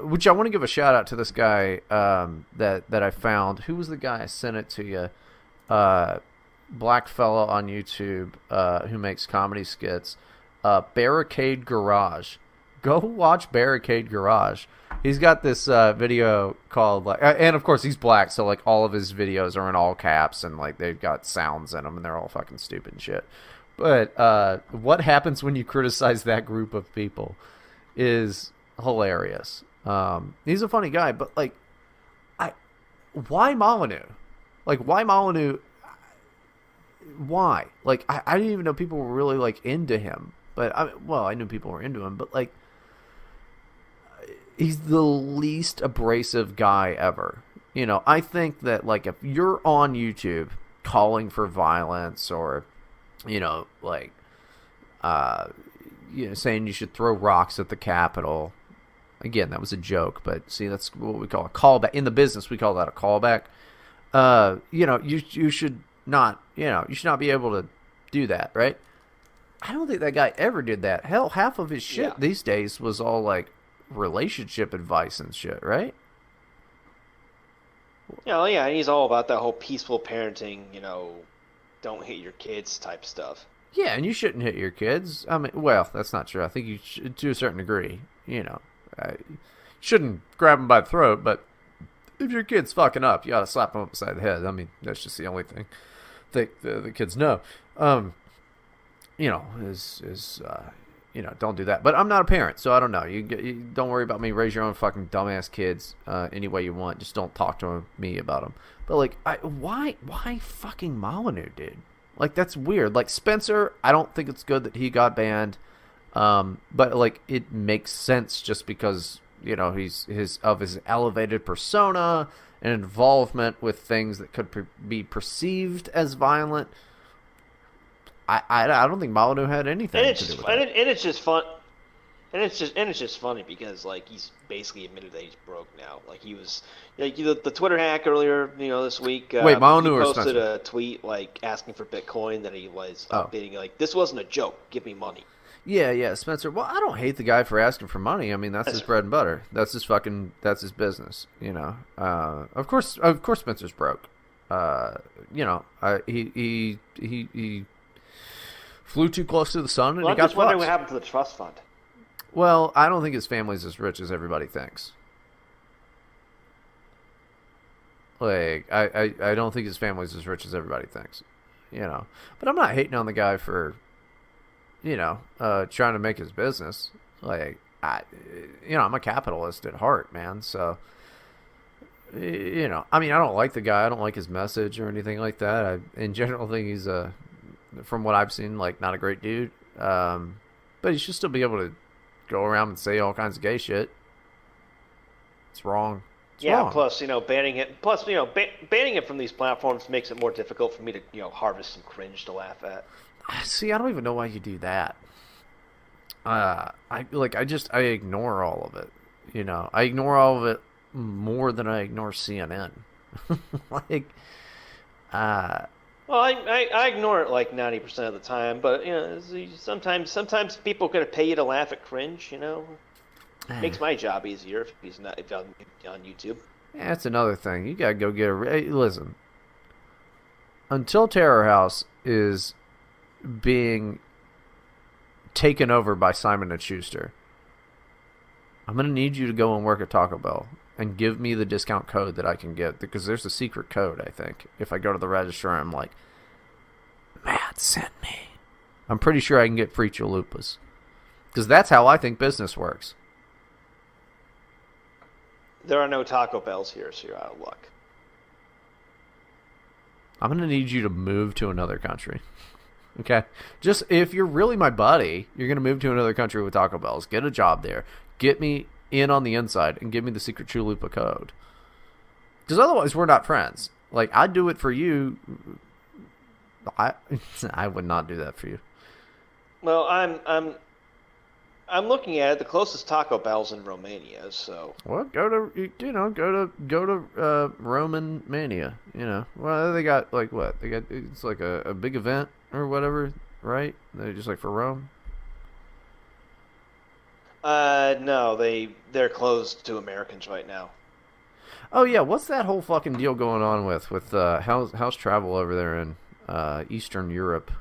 which I want to give a shout out to this guy that I found. Who was the guy I sent it to you? Black fella on YouTube who makes comedy skits. Barricade Garage. Go watch Barricade Garage. He's got this video called, like, and of course he's black, so like all of his videos are in all caps and like they've got sounds in them and they're all fucking stupid and shit. But what happens when you criticize that group of people is hilarious. He's a funny guy, but like, why Molyneux? Like, why Molyneux? Why? Like, I didn't even know people were really like into him. But I knew people were into him, but like, he's the least abrasive guy ever. I think that like if you're on YouTube calling for violence or, like, saying you should throw rocks at the Capitol. Again, that was a joke, but see, that's what we call a callback. In the business, we call that a callback. You should not, you should not be able to do that, right? I don't think that guy ever did that. Hell, half of his shit these days was all like relationship advice and shit, right? Yeah, and he's all about that whole peaceful parenting, don't hit your kids type stuff. Yeah, and you shouldn't hit your kids. I mean, well, that's not true. I think you should, to a certain degree, shouldn't grab them by the throat, but if your kid's fucking up, you ought to slap them upside the head. I mean, that's just the only thing the kids know. Don't do that. But I'm not a parent, so I don't know. You don't worry about me. Raise your own fucking dumbass kids any way you want. Just don't talk to me about them. But like, why fucking Molyneux, dude? Like, that's weird. Like, Spencer, I don't think it's good that he got banned. But like, it makes sense just because he's his elevated persona and involvement with things that could be perceived as violent. I don't think Molyneux had anything to do with that. And it's just fun. And it's just funny because like he's basically admitted that he's broke now. Like he was like the Twitter hack earlier, this week. Wait, Molyneux he or posted Spencer? a tweet like asking for Bitcoin that he was updating. Like, this wasn't a joke. Give me money. Yeah, Spencer. Well, I don't hate the guy for asking for money. I mean, that's his bread and butter. That's his business. Of course, Spencer's broke. He flew too close to the sun and he got fucked. I'm just wondering what happened to the trust fund. Well, I don't think his family's as rich as everybody thinks. Like, I don't think his family's as rich as everybody thinks. But I'm not hating on the guy for, trying to make his business. Like, I'm a capitalist at heart, man. So, I mean, I don't like the guy. I don't like his message or anything like that. I, in general, think he's from what I've seen, like, not a great dude. But he should still be able to go around and say all kinds of gay shit. It's wrong. It's wrong. Plus, banning it. Plus, banning it from these platforms makes it more difficult for me to, harvest some cringe to laugh at. See, I don't even know why you do that. I ignore all of it. I ignore all of it more than I ignore CNN. Like, well, I ignore it like 90% of the time, but sometimes people could pay you to laugh at cringe. Makes my job easier if he's not on YouTube. Yeah, that's another thing. You gotta go get listen. Until Terror House is being taken over by Simon & Schuster, I'm gonna need you to go and work at Taco Bell and give me the discount code that I can get, because there's a secret code, I think. If I go to the register and I'm like, Matt sent me, I'm pretty sure I can get free chalupas. Because that's how I think business works. There are no Taco Bells here, so you're out of luck. I'm going to need you to move to another country. Okay? Just, if you're really my buddy, you're going to move to another country with Taco Bells. Get a job there. Get me in on the inside and give me the secret chalupa code. Because otherwise, we're not friends. Like, I'd do it for you. I would not do that for you. Well, I'm I'm looking at it. The closest Taco Bell's in Romania, so. Well, go to Roman Mania. Well, they got like what? They got it's like a big event or whatever, right? They just like for Rome. No, they're closed to Americans right now. Oh yeah, what's that whole fucking deal going on with how's travel over there in Eastern Europe?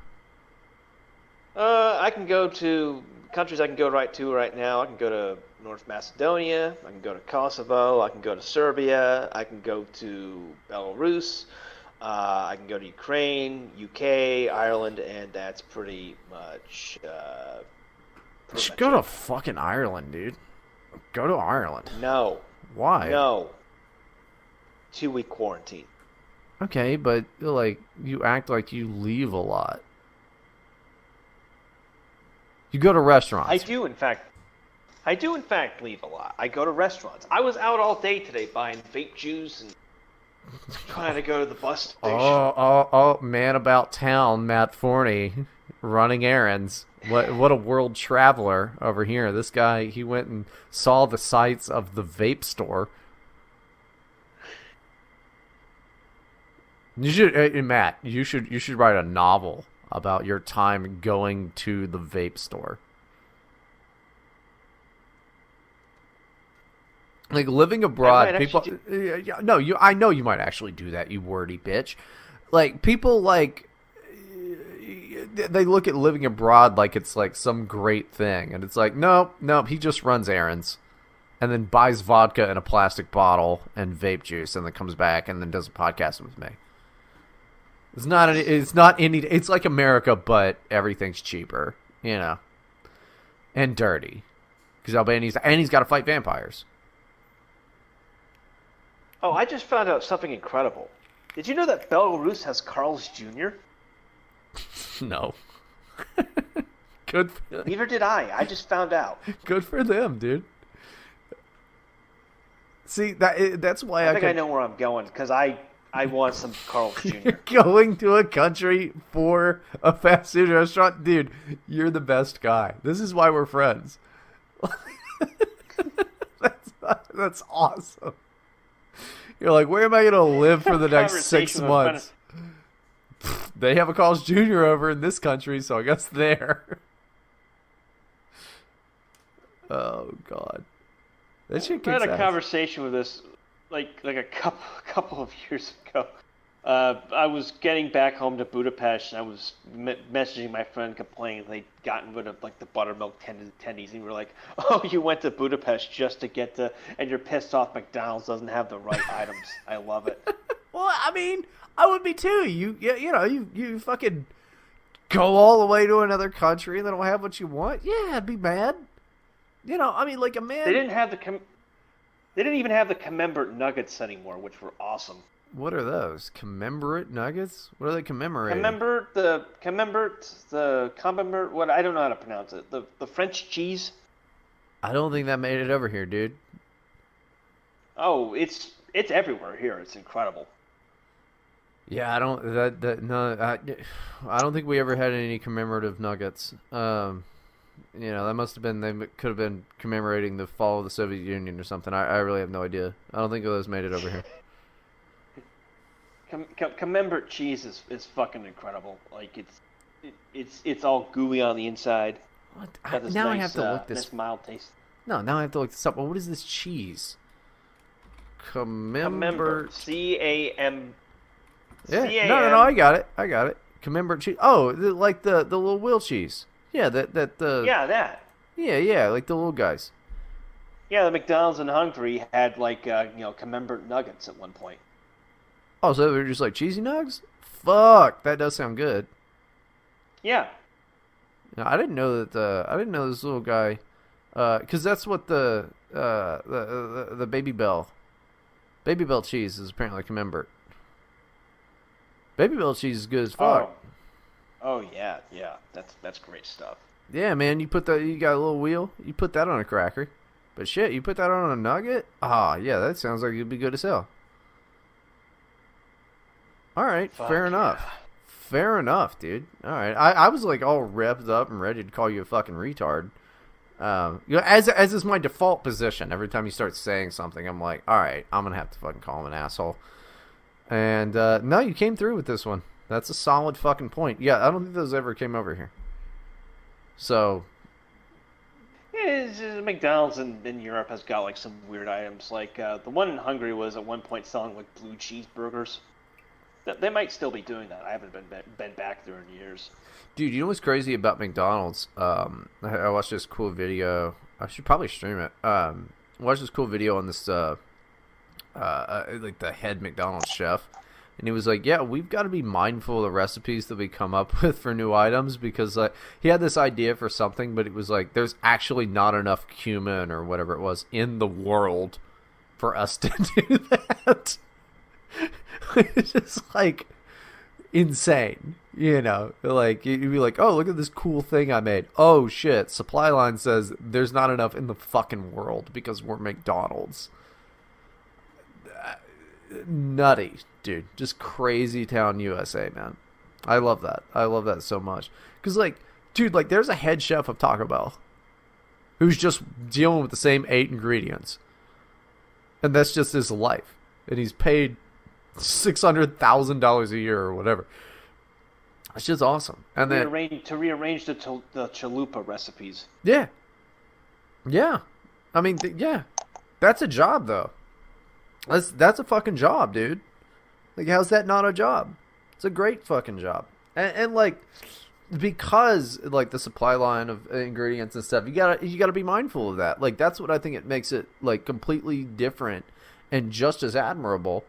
I can go to countries I can go right now. I can go to North Macedonia. I can go to Kosovo. I can go to Serbia. I can go to Belarus. I can go to Ukraine, UK, Ireland, and that's pretty much. Just go to fucking Ireland, dude. Go to Ireland. No. Why? No. 2-week quarantine. Okay, but like you act like you leave a lot. You go to restaurants. I do in fact leave a lot. I go to restaurants. I was out all day today buying vape juice and trying to go to the bus station. Oh, man about town, Matt Forney, running errands. What a world traveler over here. This guy, he went and saw the sights of the vape store. You should, Matt, you should write a novel about your time going to the vape store. Like living abroad, people. No, I know you might actually do that, you wordy bitch. Like people like they look at living abroad like it's like some great thing, and it's like nope. He just runs errands, and then buys vodka in a plastic bottle and vape juice, and then comes back and then does a podcast with me. It's not any. It's like America, but everything's cheaper, and dirty, because he's got to fight vampires. Oh, I just found out something incredible. Did you know that Belarus has Carl's Jr.? No. Good for them. Neither did I. I just found out. Good for them, dude. See, that's why I think I know where I'm going, because I want some Carl's Jr. You're going to a country for a fast food restaurant? Dude, you're the best guy. This is why we're friends. That's awesome. You're like, where am I going to live for the next 6 months? They have a Carl's Jr. over in this country, so I guess there. Oh, God. That shit kicks I had a ass. conversation with this like a couple of years ago. I was getting back home to Budapest, and I was messaging my friend complaining they'd gotten rid of like the buttermilk tendies, and we were like, "Oh, you went to Budapest just to get to, and you're pissed off McDonald's doesn't have the right items." I love it. Well, I mean, I would be too. You fucking go all the way to another country and they don't have what you want. Yeah, I'd be mad. I mean, like a man. They didn't have They didn't even have the Camembert nuggets anymore, which were awesome. What are those? Commemorate nuggets? What are they commemorating? Camembert, what, I don't know how to pronounce it. The French cheese. I don't think that made it over here, dude. Oh, it's everywhere here. It's incredible. Yeah, I don't think we ever had any commemorative nuggets. That must have been, they could have been commemorating the fall of the Soviet Union or something. I really have no idea. I don't think those made it over here. Camembert cheese is fucking incredible. Like it's all gooey on the inside. What? Now I have to look this. Nice mild taste. No, now I have to look this up. Well, what is this cheese? Camembert. C-A-M. Yeah. No. I got it. Camembert cheese. Oh, like the little wheel cheese. Yeah, that. Yeah, that. Yeah, like the little guys. Yeah, the McDonald's in Hungary had like Camembert nuggets at one point. Oh, so they're just like cheesy nugs? Fuck, that does sound good. Yeah. No, I didn't know that. I didn't know this little guy, because that's what the Baby Bell cheese is apparently Camembert. Baby Bell cheese is good as fuck. Oh yeah, that's great stuff. Yeah, man, you got a little wheel, you put that on a cracker, but shit, you put that on a nugget? Ah, yeah, that sounds like it'd be good as hell. All right, fair enough. Fair enough, dude. All right, I was like all revved up and ready to call you a fucking retard, As is my default position. Every time you start saying something, I'm like, all right, I'm gonna have to fucking call him an asshole. And no, you came through with this one. That's a solid fucking point. Yeah, I don't think those ever came over here. So, yeah, McDonald's in Europe has got like some weird items. Like the one in Hungary was at one point selling like blue cheeseburgers. They might still be doing that. I haven't been back there in years. dude, you know what's crazy about McDonald's? I watched this cool video. I should probably stream it. I watched this cool video on this like the head McDonald's chef, and he was like, yeah, we've got to be mindful of the recipes that we come up with for new items, because like he had this idea for something, but it was like there's actually not enough cumin or whatever it was in the world for us to do that. It's just like insane, you know, like you'd be like, oh, look at this cool thing I made. Oh shit, supply line says there's not enough in the fucking world because we're McDonald's. Nutty, dude. Just crazy town USA, man. I love that. I love that so much. Because, like, dude, like, there's a head chef of Taco Bell who's just dealing with the same 8 ingredients. And that's just his life. And he's paid $600,000 a year or whatever. It's just awesome. And then to rearrange the chalupa recipes. Yeah. Yeah. I mean, yeah. That's a job, though. That's a fucking job, dude. Like, how's that not a job? It's a great fucking job. And like, because like the supply line of ingredients and stuff, you gotta be mindful of that. Like, that's what I think it makes it like completely different and just as admirable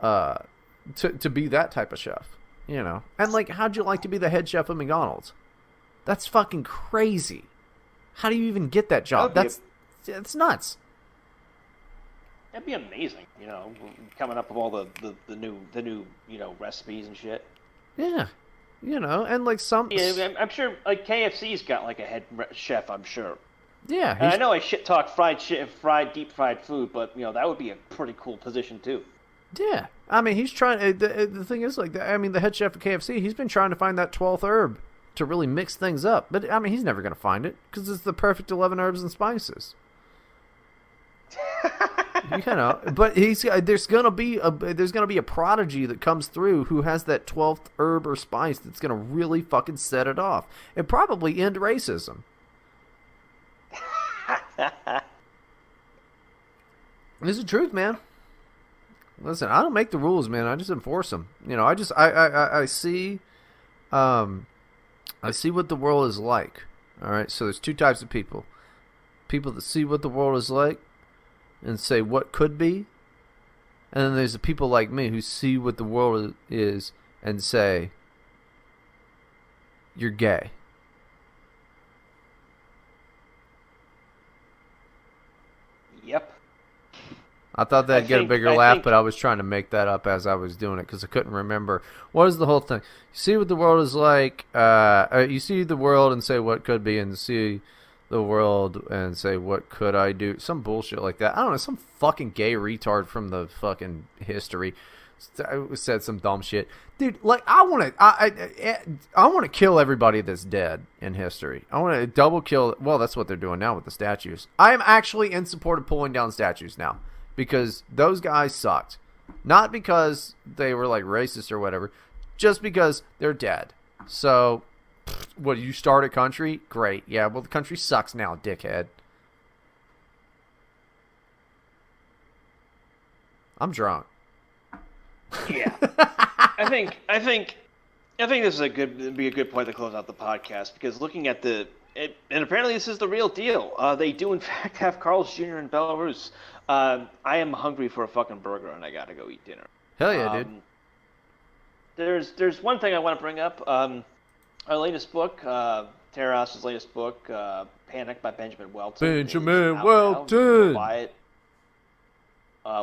to be that type of chef, you know. And like, how'd you like to be the head chef of McDonald's? That's fucking crazy. How do you even get that job? That's nuts. That'd be amazing, you know, coming up with all the new you know, recipes and shit. Yeah, you know, and like Yeah, I'm sure like KFC's got like a head chef. I'm sure. Yeah, and I know I shit talk deep fried food, but you know that would be a pretty cool position too. Yeah, I mean he's trying. The thing is like, I mean the head chef of KFC, he's been trying to find that 12th herb to really mix things up, but I mean he's never gonna find it because it's the perfect 11 herbs and spices. You know, but there's gonna be a prodigy that comes through who has that 12th herb or spice that's gonna really fucking set it off and probably end racism. This is the truth, man. Listen, I don't make the rules, man. I just enforce them. You know, I see what the world is like. All right, so there's 2 types of people: people that see what the world is like and say what could be, and then there's the people like me who see what the world is and say you're gay. Yep. I thought that'd get a bigger laugh, but I was trying to make that up as I was doing it because I couldn't remember. What is the whole thing? You see what the world is like, you see the world and say what could be, and see the world and say what could I do, some bullshit like that. I don't know, some fucking gay retard from the fucking history said some dumb shit, dude. Like, I want to kill everybody that's dead in history. I want to double kill. Well, that's what they're doing now with the statues. I am actually in support of pulling down statues now because those guys sucked, not because they were like racist or whatever, just because they're dead. So what, you start a country? Great. Yeah, well, the country sucks now, dickhead. I'm drunk. Yeah. I think this is a good point to close out the podcast, because looking at and apparently this is the real deal. They do in fact have Carl's Jr. in Belarus. I am hungry for a fucking burger and I gotta go eat dinner. Hell yeah, dude. There's one thing I want to bring up. Our latest book, Terror House's latest book, Panic by Benjamin Welton. Benjamin Welton! Buy it.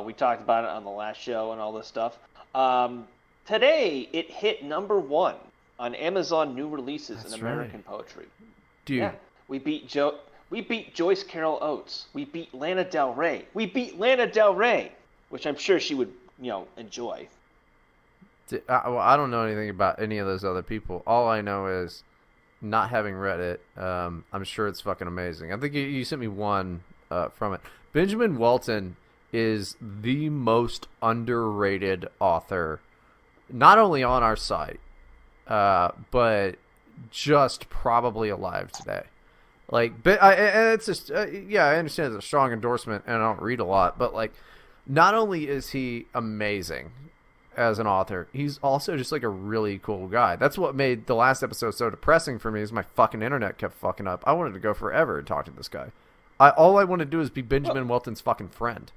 We talked about it on the last show and all this stuff. Today, it hit #1 on Amazon New Releases in American Poetry. Dude. Yeah, we beat Joyce Carol Oates. We beat Lana Del Rey. Which I'm sure she would, enjoy. I don't know anything about any of those other people. All I know is not having read it. I'm sure it's fucking amazing. I think you sent me one from it. Benjamin Walton is the most underrated author, not only on our site, but just probably alive today. Like, but it's just yeah, I understand it's a strong endorsement, and I don't read a lot, but like, not only is he amazing as an author, he's also just like a really cool guy. That's what made the last episode so depressing for me, is my fucking internet kept fucking up. I wanted to go forever and talk to this guy. All I want to do is be Benjamin Welton's fucking friend.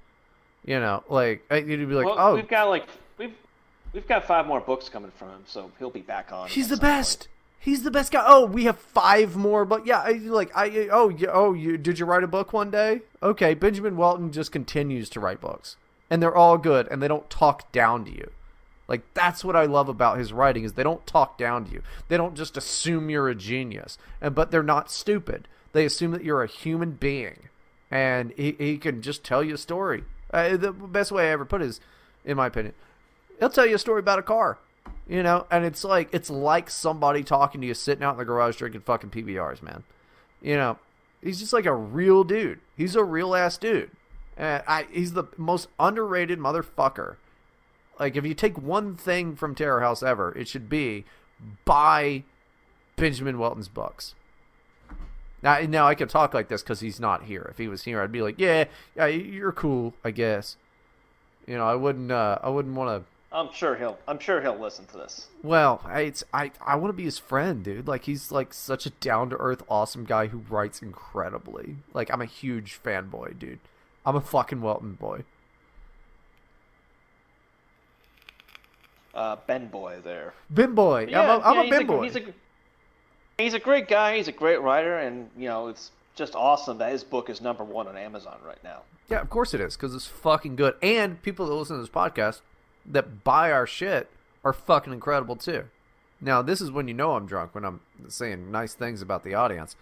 You know, like you'd be like, well, oh, we've got 5 more books coming from him, so he'll be back on. He's the best. Point. He's the best guy. Oh, we have 5 more, but yeah, did you write a book one day? Okay, Benjamin Welton just continues to write books, and they're all good, and they don't talk down to you. Like, that's what I love about his writing, is they don't talk down to you. They don't just assume you're a genius, but they're not stupid. They assume that you're a human being, and he can just tell you a story. The best way I ever put it is, in my opinion, he'll tell you a story about a car. You know, and it's like somebody talking to you sitting out in the garage drinking fucking PBRs, man. You know, he's just like a real dude. He's a real ass dude. He's the most underrated motherfucker. Like, if you take one thing from Terror House ever, it should be buy Benjamin Welton's books. Now I could talk like this because he's not here. If he was here, I'd be like, yeah, you're cool, I guess. You know, I wouldn't want to. I'm sure he'll listen to this. Well, I want to be his friend, dude. Like, he's like such a down to earth, awesome guy who writes incredibly. Like, I'm a huge fanboy, dude. I'm a fucking Welton boy. Ben boy there. Ben boy. Yeah, I'm a Ben boy. He's a great guy. He's a great writer, and you know, it's just awesome that his book is #1 on Amazon right now. Yeah, of course it is, because it's fucking good. And people that listen to this podcast that buy our shit are fucking incredible too. Now, this is when you know I'm drunk, when I'm saying nice things about the audience.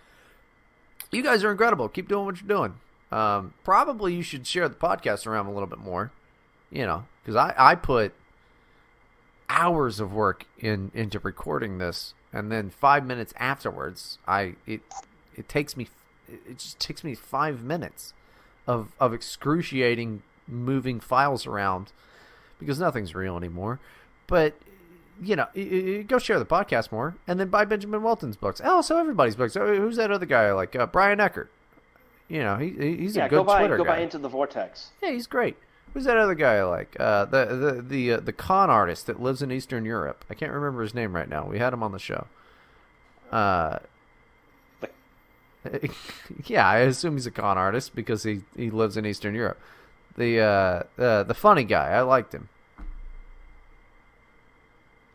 You guys are incredible. Keep doing what you're doing. Probably you should share the podcast around a little bit more, you know, because I put hours of work into recording this, and then 5 minutes afterwards, it just takes me 5 minutes of excruciating moving files around, because nothing's real anymore. But, you know, go share the podcast more, and then buy Benjamin Welton's books. Also, everybody's books. Who's that other guy? Like Brian Eckert. You know, he's a good Twitter guy. Go buy Into the Vortex. Yeah, he's great. Who's that other guy like? The con artist that lives in Eastern Europe. I can't remember his name right now. We had him on the show. Yeah, I assume he's a con artist because he lives in Eastern Europe. The funny guy. I liked him.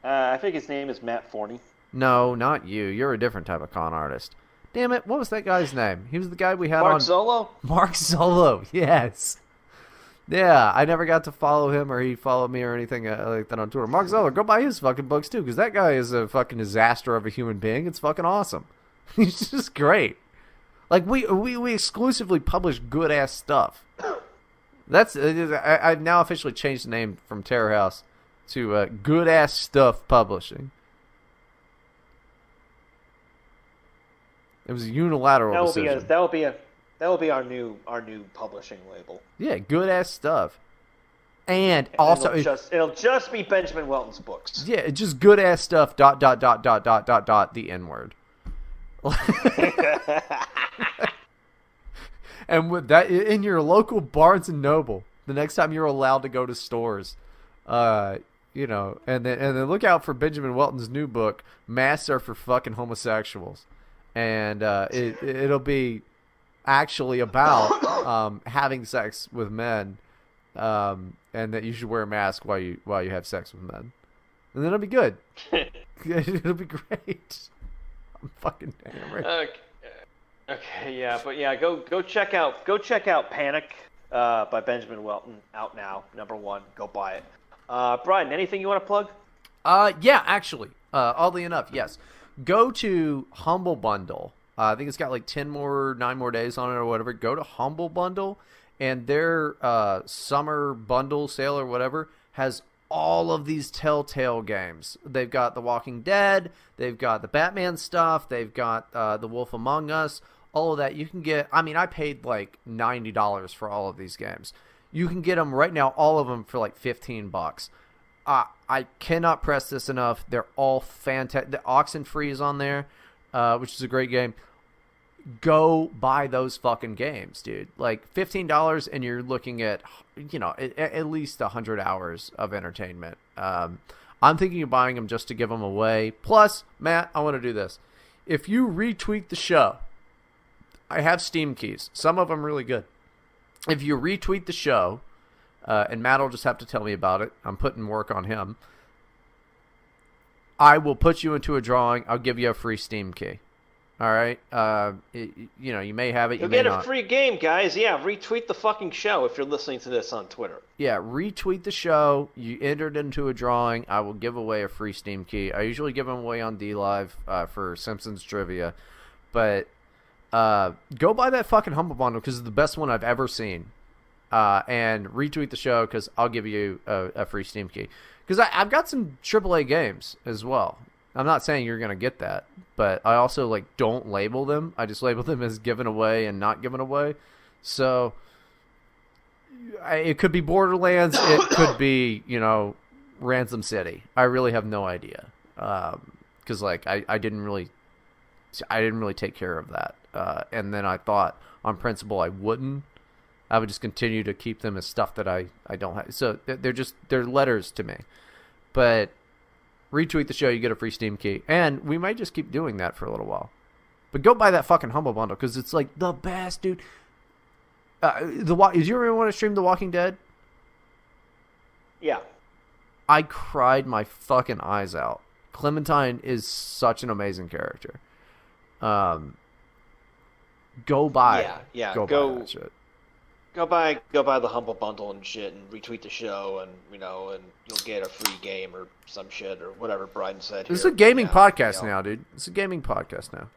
I think his name is Matt Forney. No, not you. You're a different type of con artist. Damn it! What was that guy's name? He was the guy we had Mark on. Zolo? Mark Zolo. Yes. Yeah, I never got to follow him, or he followed me, or anything like that on Twitter. Mark Zoller, go buy his fucking books too, because that guy is a fucking disaster of a human being. It's fucking awesome. He's just great. Like, we exclusively publish good ass stuff. I've now officially changed the name from Terror House to Good Ass Stuff Publishing. It was a unilateral decision. That will be our new publishing label. Yeah, good ass stuff. And also it'll just be Benjamin Welton's books. Yeah, just good ass stuff. ... The N word. And with that, in your local Barnes and Noble, the next time you're allowed to go to stores, you know, and then look out for Benjamin Welton's new book, Masks Are for Fucking Homosexuals, and it'll be actually about having sex with men, and that you should wear a mask while you have sex with men, and then it'll be good. It'll be great. I'm fucking hammered. Okay, yeah, but yeah, go check out Panic by Benjamin Welton, out now, #1. Go buy it. Bryden, anything you want to plug? Yeah, actually, oddly enough, yes. Go to Humble Bundle. I think it's got like 9 more days on it or whatever. Go to Humble Bundle, and their summer bundle sale or whatever has all of these Telltale games. They've got The Walking Dead, they've got the Batman stuff, they've got The Wolf Among Us, all of that. You can get, I mean, I paid like $90 for all of these games. You can get them right now, all of them for like $15. I cannot press this enough. They're all fantastic. The Oxenfree is on there, which is a great game. Go buy those fucking games, dude. Like $15 and you're looking at, at least 100 hours of entertainment. I'm thinking of buying them just to give them away. Plus, Matt, I want to do this. If you retweet the show, I have Steam keys. Some of them really good. If you retweet the show, and Matt will just have to tell me about it. I'm putting work on him. I will put you into a drawing. I'll give you a free Steam key. All right? You may have it. You'll get a free game, guys. Yeah, retweet the fucking show if you're listening to this on Twitter. Yeah, retweet the show. You entered into a drawing. I will give away a free Steam key. I usually give them away on D-Live for Simpsons Trivia. But go buy that fucking Humble Bundle because it's the best one I've ever seen. And retweet the show because I'll give you a free Steam key. Because I've got some AAA games as well. I'm not saying you're going to get that, but I also don't label them. I just label them as given away and not given away. So it could be Borderlands. It could be, Ransom City. I really have no idea. Because I didn't really take care of that. And then I thought on principle I wouldn't. I would just continue to keep them as stuff that I don't have. So they're letters to me. But retweet the show, you get a free Steam key. And we might just keep doing that for a little while. But go buy that fucking Humble Bundle because it's the best, dude. Did you ever want to stream The Walking Dead? Yeah. I cried my fucking eyes out. Clementine is such an amazing character. Go buy. Yeah. Go buy that shit. Go buy the Humble Bundle and shit, and retweet the show, and and you'll get a free game or some shit or whatever Bryden said. This is a gaming podcast now, dude. It's a gaming podcast now.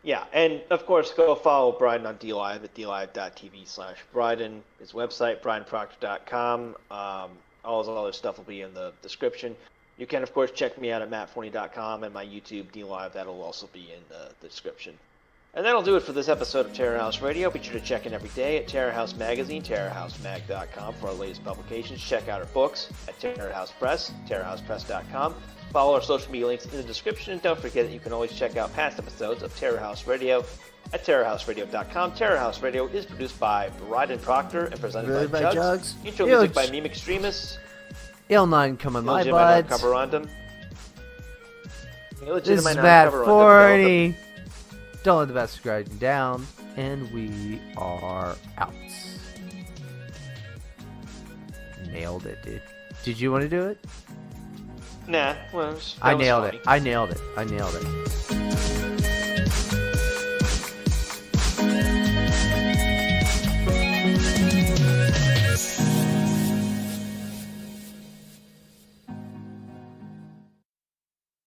Yeah, and of course, go follow Bryden on DLive at dlive.tv/Bryden. His website, brydenproctor.com. All his other stuff will be in the description. You can, of course, check me out at mattforney.com and my YouTube DLive. That'll also be in the description. And that'll do it for this episode of Terror House Radio. Be sure to check in every day at Terror House Magazine, terrorhousemag.com for our latest publications. Check out our books at Terror House Press, terrorhousepress.com. Follow our social media links in the description. And don't forget that you can always check out past episodes of Terror House Radio at terrorhouseradio.com. Terror House Radio is produced by Bryden Proctor and presented by Jugs. Intro music by Meme Extremists. L9 coming my buds. This is Matt Forney. Don't let the best grinding down, and we are out. Nailed it, dude. Did you want to do it? Nah, well, I nailed it.